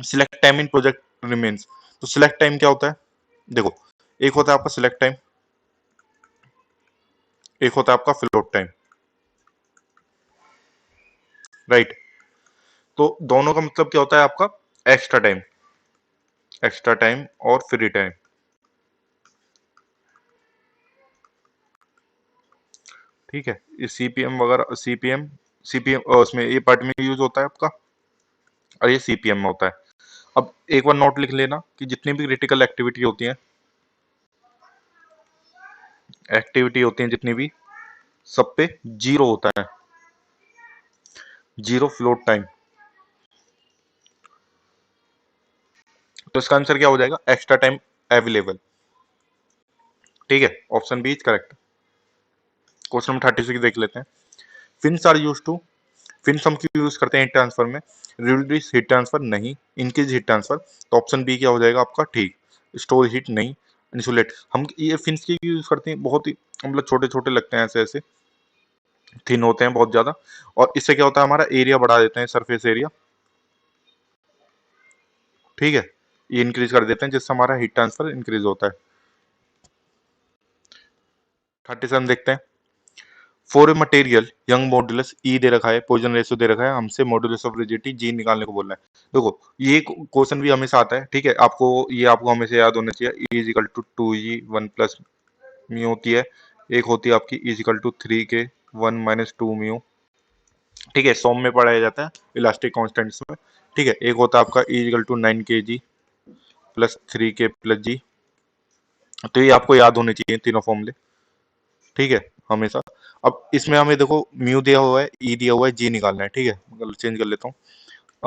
Select time in project remains. तो सिलेक्ट टाइम क्या होता है? देखो, एक होता है आपका सिलेक्ट टाइम, एक होता है आपका फ्लोट टाइम। राइट। तो दोनों का मतलब क्या होता है आपका? एक्स्ट्रा टाइम, एक्स्ट्रा टाइम और फ्री टाइम। ठीक है, ये CPM वगैरह, सीपीएम उसमें ये पार्ट में यूज होता है आपका, और ये CPM में होता है। अब एक बार नोट लिख लेना कि जितनी भी क्रिटिकल एक्टिविटी होती है जितनी भी, सब पे जीरो होता है, जीरो फ्लोट टाइम। तो इसका आंसर क्या हो जाएगा? Extra time available. ठीक है, option B is correct. Question number 36 देख लेते हैं। Fins are use to. Fins हम क्यों यूज करते हैं हीट ट्रांसफर में? रिड्यूस हीट ट्रांसफर नहीं, इंक्रीज हीट ट्रांसफर। तो ऑप्शन बी क्या हो जाएगा आपका? ठीक। स्टोर हीट नहीं, इंसुलेट। हम ये फिन्स की यूज करते हैं, बहुत ही मतलब छोटे छोटे लगते हैं, ऐसे ऐसे थिन होते हैं बहुत ज्यादा। और इससे क्या होता है? हमारा एरिया बढ़ा देते हैं, सरफेस एरिया। ठीक है, ये इंक्रीज कर देते हैं, जिससे हमारा हीट ट्रांसफर इंक्रीज होता है। 37 देखते हैं। For a material Young modulus E दे रखा है, पॉइजन रेशियो दे रखा है, हमसे मॉडुलस ऑफ रिजिडिटी जी निकालने को बोल रहा है। देखो ये क्वेश्चन भी हमेशा आता है, ठीक है, आपको हमेशा याद होना चाहिए। E is equal to 2g 1 plus mu होती है, एक होती है आपकी is equal to 3k 1 minus 2 mu, ठीक है, सॉम में पढ़ाया जाता है इलास्टिक कॉन्स्टेंट्स में, ठीक है। एक होता है आपका is equal to 9kg plus 3k plus g. तो ये आपको याद होने चाहिए तीनों फॉर्मूले, ठीक है, हमेशा। अब इसमें हमें देखो म्यू दिया हुआ है, ई दिया हुआ है, जी निकालना है, ठीक है, मतलब चेंज कर लेता हूँ।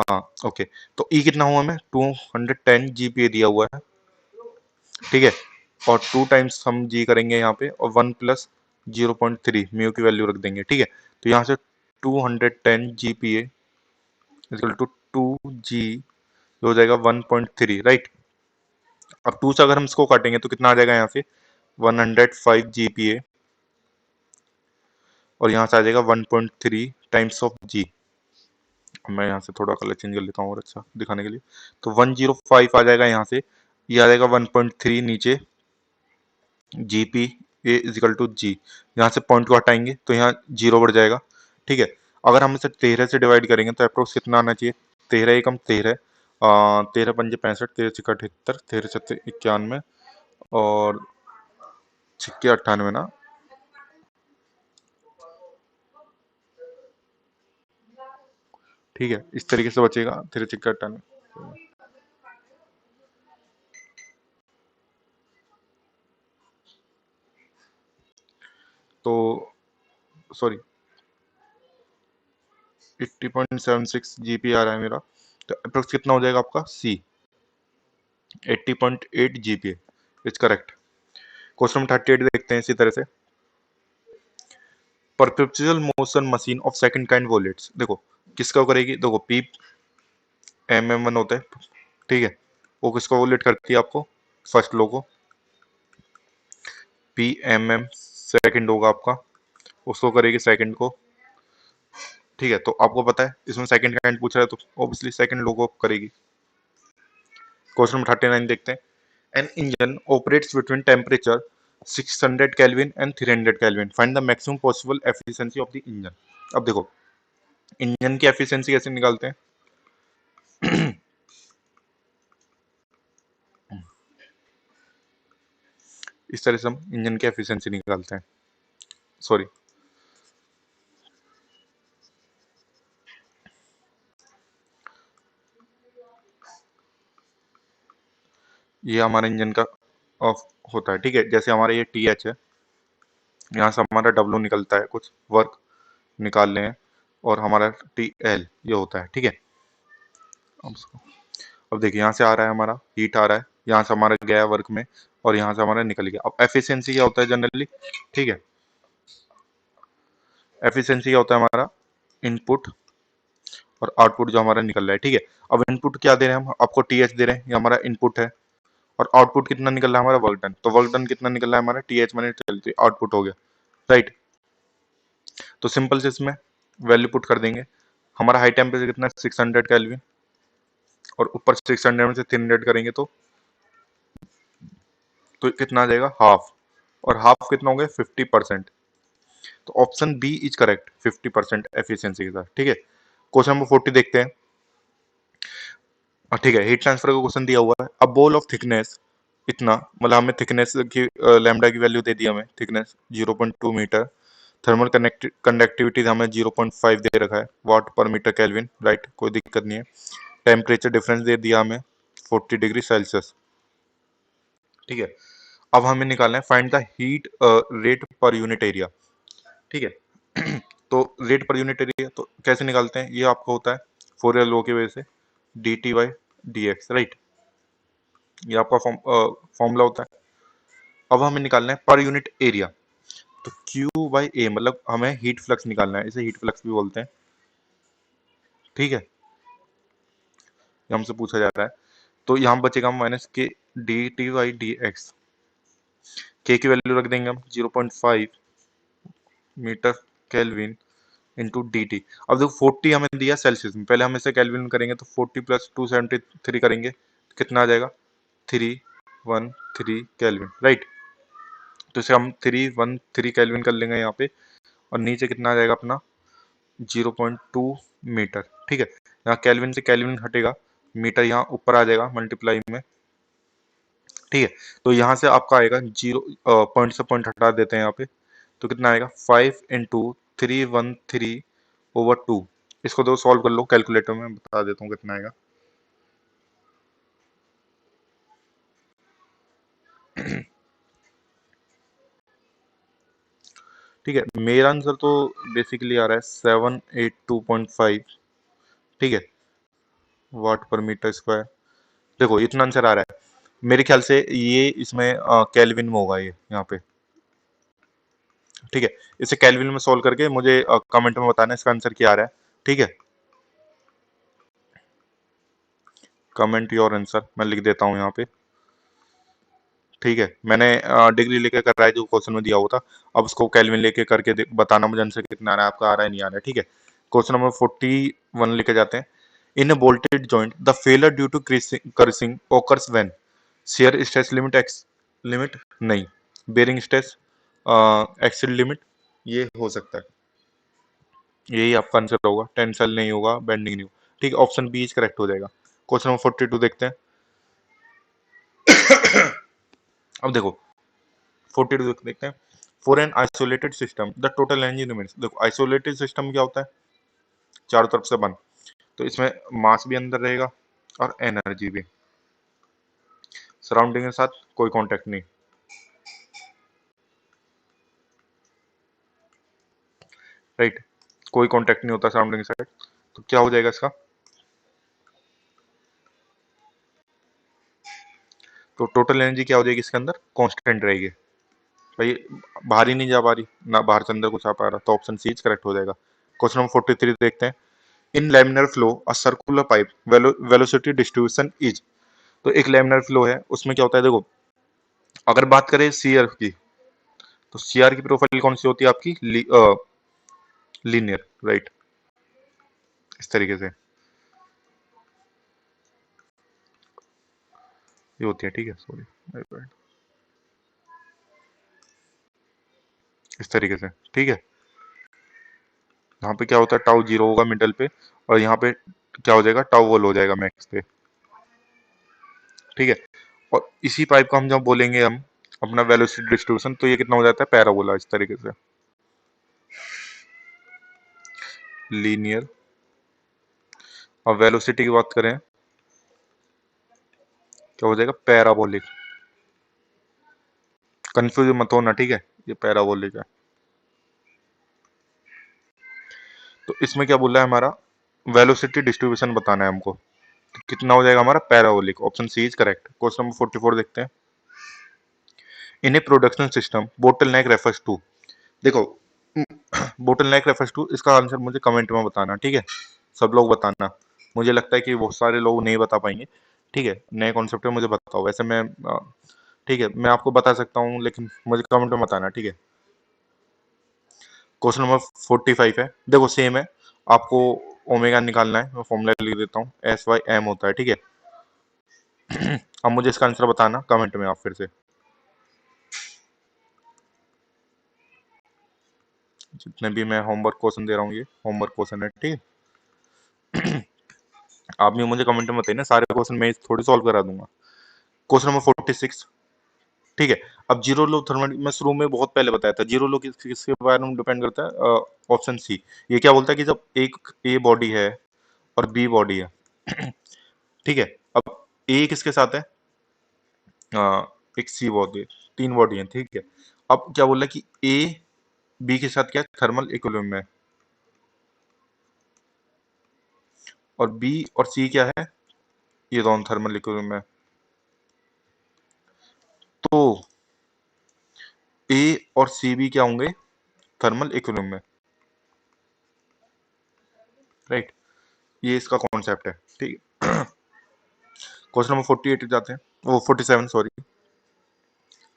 हाँ ओके, तो ई कितना हुआ हमें 210 जीपीए दिया हुआ है, ठीक है, और 2 टाइम्स हम जी करेंगे यहाँ पे, और 1 प्लस 0.3 म्यू की वैल्यू रख देंगे, ठीक है। तो यहाँ से 210 जीपीए इक्वल टू 2g हो जाएगा 1.3, राइट। अब 2 से अगर हम इसको काटेंगे तो कितना आ जाएगा यहाँ से 105 जीपीए, और यहाँ से आ जाएगा 1.3 टाइम्स ऑफ जी। मैं यहाँ से थोड़ा कलर चेंज कर लेता हूँ और अच्छा दिखाने के लिए। तो 105 आ जाएगा यहाँ से, ये आ जाएगा 1.3 नीचे, g p a is equal to g. यहाँ से पॉइंट को हटाएंगे तो यहाँ जीरो बढ़ जाएगा, ठीक है। अगर हम इसे 13 से डिवाइड करेंगे तो अप्रोक्स कितना आना चाहिए, 13 एकम 13, 13 पंजे 65, 13 छक्का 78, 13 सत्ते 91, और छिक्के 98 ना, ठीक है, इस तरीके से बचेगा 13 छिक्का 98। तो सॉरी 80.76 जीपी आ रहा है मेरा, तो अप्रोक्स कितना हो जाएगा आपका सी 80.8 GP is correct. Question number 38 देखते हैं इसी तरह से। Perpetual motion machine of second kind wallets, देखो किसका करेगी, देखो पी एम एम वन होता है, ठीक है, वो किसका वॉलेट करती है आपको, फर्स्ट लो को, पी एम एम सेकंड होगा आपका, उसको करेगी सेकंड को, ठीक है। तो आपको पता है इसमें सेकंड काइंड पूछ रहा है तो ऑब्वियसली सेकंड लो को करेगी। क्वेश्चन नंबर 39 देखते हैं। An engine operates between temperature 600 kelvin and 300 kelvin, find the maximum possible efficiency of the engine. अब देखो इंजन की एफिशिएंसी कैसे निकालते हैं, इस तरह से हम इंजन की एफिशिएंसी निकालते हैं, सॉरी ये हमारा इंजन का ऑफ होता है, ठीक है। जैसे हमारा ये टी एच है, यहाँ से हमारा डब्ल्यू निकलता है, कुछ वर्क निकाल लें, और हमारा टी एल ये होता है, ठीक है। अब देखिए यहाँ से आ रहा है हमारा हीट आ रहा है, यहाँ से हमारा गया वर्क में, और यहाँ से हमारा निकल गया। अब एफिशिएंसी क्या होता है जनरली, ठीक है, एफिशिएंसी क्या होता है हमारा इनपुट और आउटपुट जो हमारा निकल रहा है, ठीक है। अब इनपुट क्या दे रहे हैं हम आपको, टी एच दे रहे हैं, ये हमारा इनपुट है, और आउटपुट कितना निकल रहा है हमारा वर्क डन, तो वर्क डन कितना निकल रहा है हमारा टी एच मैंने चलती आउटपुट हो गया, राइट। तो सिंपल से इसमें वैल्यू पुट कर देंगे। हमारा हाई टेम्परेचर कितना है 600 केल्विन, और ऊपर 600 में से 300 करेंगे तो कितना आ जाएगा हाफ, और हाफ कितना हो गया 50%। तो option B is correct 50% efficiency के साथ, ठीक है। क्वेश्चन नंबर 40 देखते हैं। ठीक है, हीट ट्रांसफर का क्वेश्चन दिया हुआ है। अब बॉल ऑफ थिकनेस इतना, मतलब हमें थिकनेस की लैम्डा की वैल्यू दे दी, हमें थिकनेस 0.2 मीटर, थर्मल कंडक्टिविटी हमें 0.5 दे रखा है वाट पर मीटर केल्विन, राइट, कोई दिक्कत नहीं है। टेम्परेचर डिफरेंस दे दिया हमें 40 डिग्री सेल्सियस, ठीक है। अब हमें निकालना है find the heat rate per unit area, ठीक है। तो रेट पर यूनिट एरिया तो कैसे निकालते हैं, ये आपको होता है फोरियर लॉ की वजह से D T by D x, right, ये आपका फॉर्मूला होता है। अब हमें निकालना है पर यूनिट एरिया, तो Q बाई ए, मतलब हमें हीट फ्लक्स निकालना है, इसे हीट फ्लक्स भी बोलते हैं, ठीक है, ये हमसे पूछा जा रहा है। तो यहाँ बचेगा minus K D T by D X, K की वैल्यू रख देंगे हम 0.5 metre kelvin into D T. अब देखो 40 हमें दिया सेल्सियस में, पहले हम इसे केल्विन में करेंगे तो 40 प्लस 273 करेंगे, कितना आ जाएगा 313 केल्विन, राइट। तो इसे हम 313 केल्विन कर लेंगे यहाँ पे, और नीचे कितना आ जाएगा अपना 0.2 मीटर। ठीक है, यहाँ केल्विन से केल्विन हटेगा, मीटर यहाँ ऊपर आ जाएगा मल्टीप्लाई में। ठीक है, तो यहाँ से आपका आएगा जीरो, पॉइंट से पॉइंट हटा देते हैं यहाँ पे, तो कितना आएगा 5 × 313/2। इसको दो सॉल्व कर लो कैलकुलेटर में, बता देता हूँ कितना आएगा। ठीक है, मेरा आंसर तो बेसिकली आ रहा है 782.5। ठीक है, वाट पर मीटर स्क्वायर। देखो इतना आंसर आ रहा है, मेरे ख्याल से ये इसमें केल्विन में होगा ये यहाँ पे। ठीक है, इसे केल्विन में सोल्व करके मुझे कमेंट में बताना इसका आंसर क्या आ रहा है। ठीक है, कमेंट योर आंसर मैं लिख देता हूँ यहाँ पे। ठीक है, मैंने डिग्री लेके कर रहा है जो क्वेश्चन में दिया हुआ था, अब उसको केल्विन लेके करके बताना मुझे आंसर कितना आ रहा है, आपका आ रहा है नहीं आ रहा है। ठीक है, क्वेश्चन नंबर 41 लेके जाते हैं। In a bolted joint the failure due to crushing occurs when shear stress limit ex limit नहीं, बेरिंग स्ट्रेस एक्सिल लिमिट ये हो सकता है, यही आपका आंसर होगा। टेंसल नहीं होगा, बेंडिंग नहीं होगा। ठीक है, ऑप्शन बी इज करेक्ट हो जाएगा। क्वेश्चन नंबर 42 देखते हैं। अब देखो 42 देखते हैं। For an isolated system the total energy remains. देखो आइसोलेटेड सिस्टम क्या होता है, चारों तरफ से बंद, तो इसमें मास भी अंदर रहेगा और एनर्जी भी, सराउंडिंग के साथ कोई कांटेक्ट नहीं। राइट, कोई कांटेक्ट नहीं होता सराउंडिंग के साथ, तो क्या हो जाएगा इसका, तो टोटल एनर्जी क्या हो जाएगी इसके अंदर, कांस्टेंट रहेगी भाई, बाहर ही नहीं जा पा रही ना, बाहर से अंदर कुछ आ पा रहा, तो ऑप्शन सी करेक्ट हो जाएगा। क्वेश्चन नंबर 43 देखते हैं। In laminar flow a circular pipe velocity distribution is. तो एक लैमिनर फ्लो है, उसमें क्या होता है, देखो अगर बात करें सीआर की, तो सीआर की प्रोफाइल कौन सी होती है आपकी, लीनियर। राइट, इस तरीके से ये होती है। ठीक है, सॉरी, इस तरीके से। ठीक है, यहाँ पे क्या होता है, टाउ जीरो होगा मिडल पे, और यहाँ पे क्या हो जाएगा, टाउ वन हो जाएगा मैक्स पे। ठीक है, और इसी पाइप को हम जब बोलेंगे हम अपना वेलोसिटी डिस्ट्रीब्यूशन, तो ये कितना हो जाता है, पैराबोला, इस तरीके से लीनियर। और वेलोसिटी की बात करें, क्या हो जाएगा, पैराबोलिक। कंफ्यूज मत होना, ठीक है, ये पैराबोलिक है। तो इसमें क्या बोल रहा है हमारा, वेलोसिटी डिस्ट्रीब्यूशन बताना है हमको, तो कितना हो जाएगा हमारा, parabolic. Option C is correct. Question number 44 देखते हैं। In a production system bottleneck refers to. देखो बोटल नेक रेफर्स टू, इसका आंसर मुझे कमेंट में बताना। ठीक है, सब लोग बताना, मुझे लगता है कि बहुत सारे लोग नहीं बता पाएंगे। ठीक है, नए कॉन्सेप्ट है, मुझे बताओ। वैसे मैं ठीक है, मैं आपको बता सकता हूँ, लेकिन मुझे कमेंट में बताना। ठीक है, क्वेश्चन नंबर 45 है, देखो सेम है, आपको ओमेगा निकालना है, मैं फॉर्मूला लिख देता हूँ, SY/m होता है। ठीक है, अब मुझे इसका आंसर बताना कमेंट में आप फिर से, जितने भी मैं होमवर्क क्वेश्चन दे रहा हूँ ये होमवर्क क्वेश्चन है। ठीक है, आप भी मुझे कमेंट में बताइए ना, सारे क्वेश्चन मैं थोड़ी सॉल्व करा दूंगा। Question number 46। ठीक है, अब जीरो लो थर्मल, मैं शुरू में बहुत पहले बताया था, जीरो लो किसके बारे में डिपेंड करता है, ऑप्शन सी। ये क्या बोलता है कि जब एक ए बॉडी है और बी बॉडी है, ठीक है, अब ए किसके साथ है, एक सी बॉडी, तीन बॉडी है। ठीक है, अब क्या बोल रहा है कि ए बी के साथ क्या थर्मल इक्विलिब्रियम में है, और बी और सी क्या है, ये दोनों थर्मल इक्विलिब्रियम में है। तो ए और सी भी क्या होंगे, थर्मल इक्विलिब्रियम में। राइट, ये इसका कॉन्सेप्ट है। ठीक है, क्वेश्चन नंबर 48 जाते हैं, वो 47 सॉरी।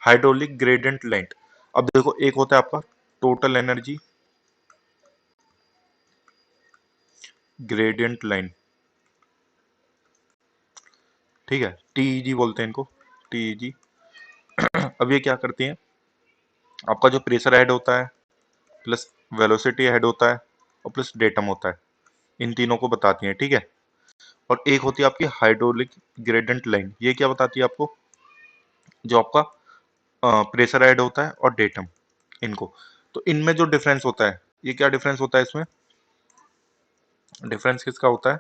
Hydraulic gradient length. अब देखो एक होता है आपका टोटल एनर्जी ग्रेडियंट लाइन। ठीक है, टीईजी बोलते हैं इनको, टीईजी। अब ये क्या करती हैं, आपका जो प्रेशर ऐड होता है प्लस वेलोसिटी हेड होता है और प्लस डेटम होता है, इन तीनों को बताती हैं, ठीक है। और एक होती है आपकी हाइड्रोलिक ग्रेडियंट लाइन, ये क्या बताती है आपको, जो आपका प्रेशर हेड होता है और डेटम, इनको, तो इनमें जो डिफरेंस होता है, ये क्या डिफरेंस होता है इसमें, डिफरेंस किसका होता है,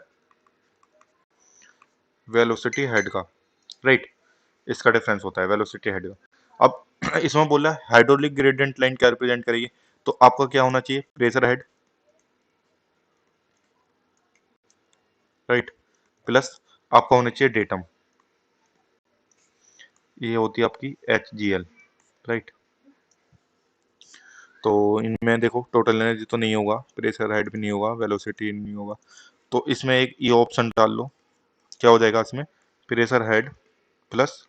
वेलोसिटी हेड का, राइट, इसका डिफरेंस होता है वेलोसिटी हेड का। अब इसमें बोला हाइड्रोलिक ग्रेडियंट लाइन क्या रिप्रेजेंट करेगी, तो आपका क्या होना चाहिए, प्रेशर हेड, राइट, प्लस आपका होना चाहिए डेटम, ये होती है आपकी एच जी एल, राइट। तो इनमें देखो टोटल एनर्जी तो नहीं होगा, प्रेशर हेड भी नहीं होगा, वेलोसिटी नहीं होगा, तो इसमें एक ये ऑप्शन डाल लो, क्या हो जाएगा इसमें, प्रेशर हेड प्लस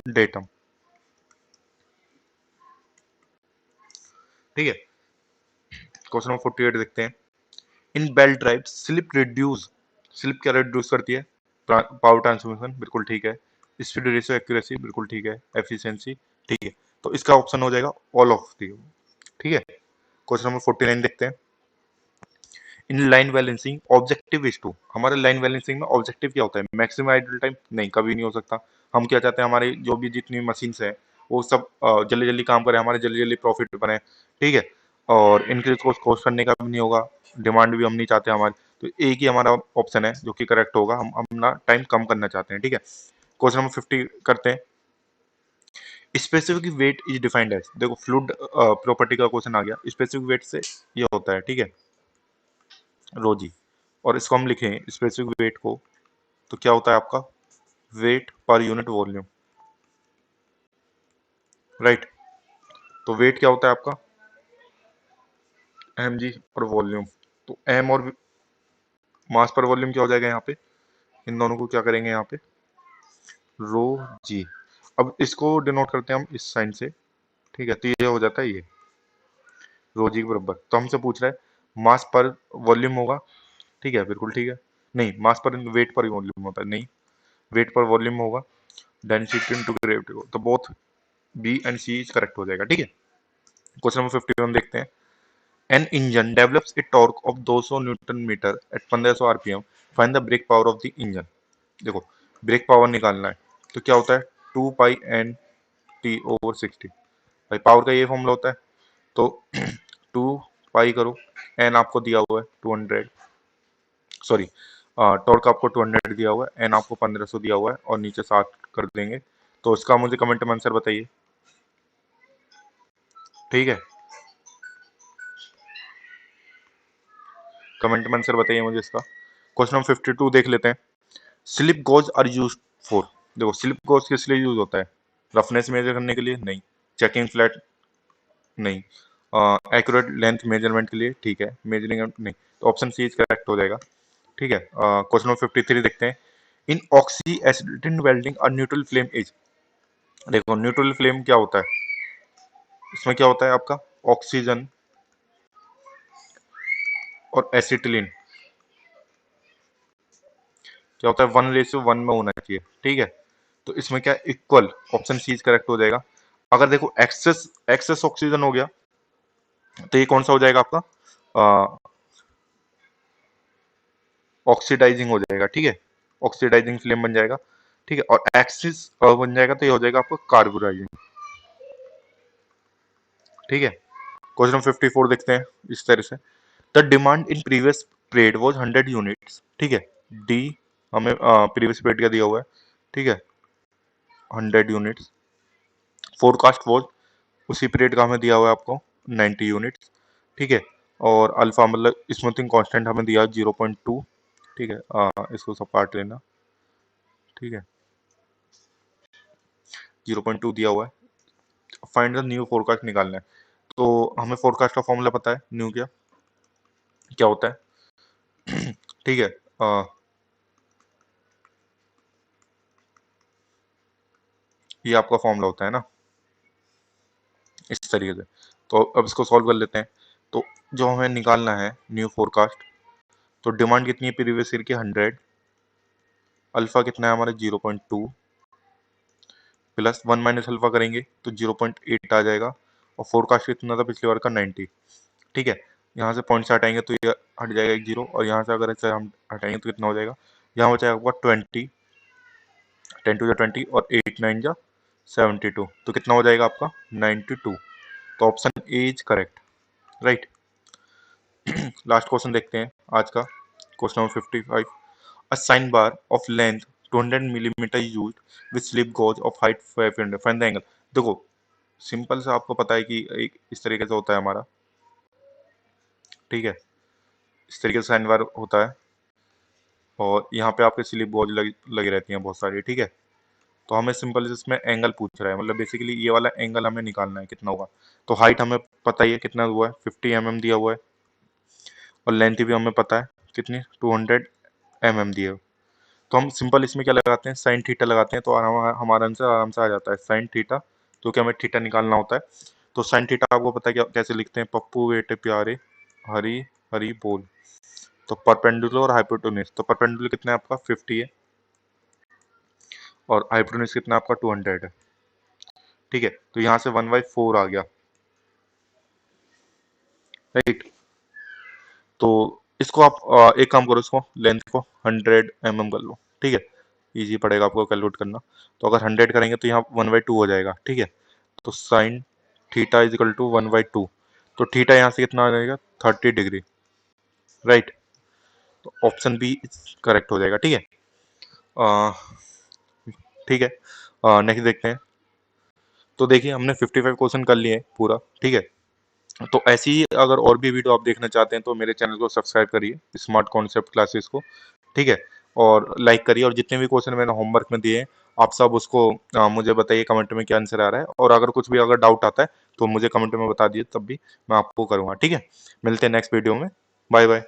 डेटम, ठीक है। क्वेश्चन नंबर 48 देखते हैं। In belt drive slip reduce, slip क्या रिड्यूस करती है, पावर ट्रांसफॉर्मेशन, बिल्कुल ठीक है। स्पीड रेशियो एक्यूरेसी, बिल्कुल ठीक है। एफिशिएंसी, ठीक है। तो इसका ऑप्शन हो जाएगा ऑल ऑफ दी, ठीक है। क्वेश्चन नंबर 49 देखते हैं। In line balancing objective is to, हमारे लाइन बैलेंसिंग में ऑब्जेक्टिव क्या होता है, मैक्सिमम आइडल टाइम, नहीं कभी नहीं हो सकता। हम क्या चाहते हैं, हमारे जो भी जितनी मशीन्स है वो सब जल्दी जल्दी काम करें, हमारे जल्दी जल्दी प्रॉफिट बने, ठीक है। और इंक्रीज कॉस्ट करने का भी नहीं होगा, डिमांड भी हम नहीं चाहते हमारी, तो एक ही हमारा ऑप्शन है जो कि करेक्ट होगा, हम अपना टाइम कम करना चाहते हैं, ठीक है। क्वेश्चन नंबर 50 करते हैं। Specific weight is defined as, देखो फ्लूइड प्रॉपर्टी का क्वेश्चन आ गया, स्पेसिफिक वेट से ये होता है, ठीक है, रोजी, और इसको हम लिखें स्पेसिफिक वेट को, तो क्या होता है आपका, वेट पर यूनिट वॉल्यूम, राइट। तो वेट क्या होता है आपका, एम जी पर वॉल्यूम, तो एम और मास पर वॉल्यूम क्या हो जाएगा यहाँ पे, इन दोनों को क्या करेंगे यहाँ पे, रो जी। अब इसको डिनोट करते हैं हम इस साइन से, ठीक है, तो ये हो जाता है ये रो जी के बराबर। तो हमसे पूछ रहा है मास पर वॉल्यूम होगा, ठीक है, बिल्कुल ठीक है। नहीं, मास पर वेट पर वॉल्यूम होता है, नहीं, वेट पर वॉल्यूम होगा, डेंसिटी इनटू ग्रेविटी हो, तो both B and C is correct हो जाएगा, ठीक है। क्वेश्चन नंबर 51 देखते हैं। An engine develops a torque of 200 newton metre at 1500 RPM, find the brake power of the engine. देखो ब्रेक पावर निकालना है, तो क्या होता है, 2 पाई एन टी/60, भाई पावर का ये फॉर्मूला होता है, तो 2 पाई करो, एन आपको दिया हुआ है 200, सॉरी टॉर्क आपको 200 दिया हुआ है, एन आपको 1500 दिया हुआ है, और नीचे 60 कर देंगे। तो इसका मुझे कमेंट में आंसर बताइए, ठीक है, कमेंट में आंसर बताइए मुझे इसका। क्वेश्चन नंबर 52 देख लेते हैं। Slip gauges are use for, देखो स्लिप गोज किस लिए यूज होता है, रफनेस मेजर करने के लिए, नहीं, चेकिंग फ्लैट, नहीं, एक्यूरेट लेंथ मेजरमेंट के लिए, ठीक है, मेजरिंग, नहीं, तो ऑप्शन सी इज करेक्ट हो जाएगा, ठीक है। क्वेश्चन नंबर 53 देखते हैं। इन ऑक्सी एसिड वेल्डिंग और न्यूट्रल फ्लेम इज, देखो न्यूट्रल फ्लेम क्या होता है, इसमें क्या होता है आपका, ऑक्सीजन और एसिटिलीन क्या होता है, 1:1 में होना चाहिए, ठीक है। तो इसमें क्या इक्वल, ऑप्शन सी करेक्ट हो जाएगा। अगर देखो एक्सेस एक्सेस ऑक्सीजन हो गया, तो ये कौन सा हो जाएगा आपका, ऑक्सीडाइजिंग हो जाएगा, ठीक है, ऑक्सीडाइजिंग फ्लेम बन जाएगा, ठीक है। और एक्सिस बन जाएगा, तो ये हो जाएगा आपका कार्बोराइजिंग, ठीक है। क्वेश्चन 54 देखते हैं इस तरह से। The demand in previous period was 100 units, ठीक है, डी हमें प्रीवियस पीरियड का दिया हुआ है, ठीक है, 100 यूनिट्स। फोरकास्ट वॉज उसी पीरियड का हमें दिया हुआ है आपको 90 यूनिट्स, ठीक है। और अल्फा मतलब स्मूथिंग कांस्टेंट हमें दिया 0.2, ठीक है, इसको सब काट लेना, ठीक है, 0.2 दिया हुआ है। फाइंड द न्यू फोरकास्ट निकालना है, तो हमें फोरकास्ट का फॉर्मूला पता है, न्यू क्या क्या होता है, ठीक है, ये आपका फॉर्मूला होता है ना, इस तरीके से। तो अब इसको सॉल्व कर लेते हैं। तो जो हमें निकालना है न्यू फोरकास्ट, तो डिमांड कितनी है प्रीवियस ईयर की 100, अल्फा कितना है हमारा 0.2, प्लस 1 माइनस अल्फा करेंगे तो 0.8 आ जाएगा, और फोरकास्ट कितना था पिछली बार का 90, ठीक है। यहाँ से पॉइंट से हटाएंगे तो ये हट जाएगा एक जीरो, और यहाँ से अगर ऐसे हम हटाएंगे तो कितना हो जाएगा, यहाँ बचाएगा आपका 20, 10 टू जा 20 और 8 9 जा 72, तो कितना हो जाएगा आपका 92। तो option A is correct, right. Last question देखते हैं आज का, question number 55। A sine bar of length 200 millimetre used with slip gauge of height 500, find the angle. देखो सिंपल सा आपको पता है कि एक इस तरीके से होता है हमारा, ठीक है, इस तरीके से साइन बार होता है, और यहाँ पे आपके स्लिप गॉज लगी रहती हैं बहुत सारी, ठीक है। तो हमें सिंपल से इसमें एंगल पूछ रहा है, मतलब बेसिकली ये वाला एंगल हमें निकालना है कितना होगा। तो हाइट हमें पता ही है कितना हुआ है, 50 दिया हुआ है, और लेंथ भी हमें पता है कितनी, 200 दिए हुए। तो हम सिंपल इसमें क्या लगाते हैं, साइन थीटा लगाते हैं, तो हमारा आंसर आराम से आ जाता है साइन थीटा। तो क्या हमें थीटा निकालना होता है, तो साइन थीटा आपको पता है क्या कैसे लिखते हैं, पप्पू बेटे प्यारे हरी हरी बोल। तो परपेंडिकुलर और हाइपोटेन्यूज, तो परपेंडिकुलर कितना है आपका 50 है, और हाइपोटेन्यूज कितना है आपका 200 है, ठीक है। तो यहाँ से 1/4 आ गया, राइट। तो इसको आप एक काम करो, इसको लेंथ को 100 कर लो, ठीक है, इजी पड़ेगा आपको कैलकुलेट करना। तो अगर 100 करेंगे तो यहाँ 1/2 हो जाएगा, ठीक है। तो sine theta is equal to 1/2, तो थीटा यहाँ से कितना आ जाएगा 30 डिग्री, राइट। तो ऑप्शन बी करेक्ट हो जाएगा, ठीक है। अ, ठीक है, नेक्स्ट देखते हैं। तो देखिए हमने 55 क्वेश्चन कर लिए पूरा, ठीक है। तो ऐसी ही अगर और भी वीडियो आप देखना चाहते हैं तो मेरे चैनल को सब्सक्राइब करिए, स्मार्ट कॉन्सेप्ट क्लासेस को, ठीक है। और लाइक करिए, और जितने भी क्वेश्चन मैंने होमवर्क में दिए हैं आप सब उसको मुझे बताइए कमेंट में क्या आंसर आ रहा है, और अगर कुछ भी अगर डाउट आता है तो मुझे कमेंट में बता दिए, तब भी मैं आपको करूँगा, ठीक है। मिलते हैं नेक्स्ट वीडियो में, बाय बाय।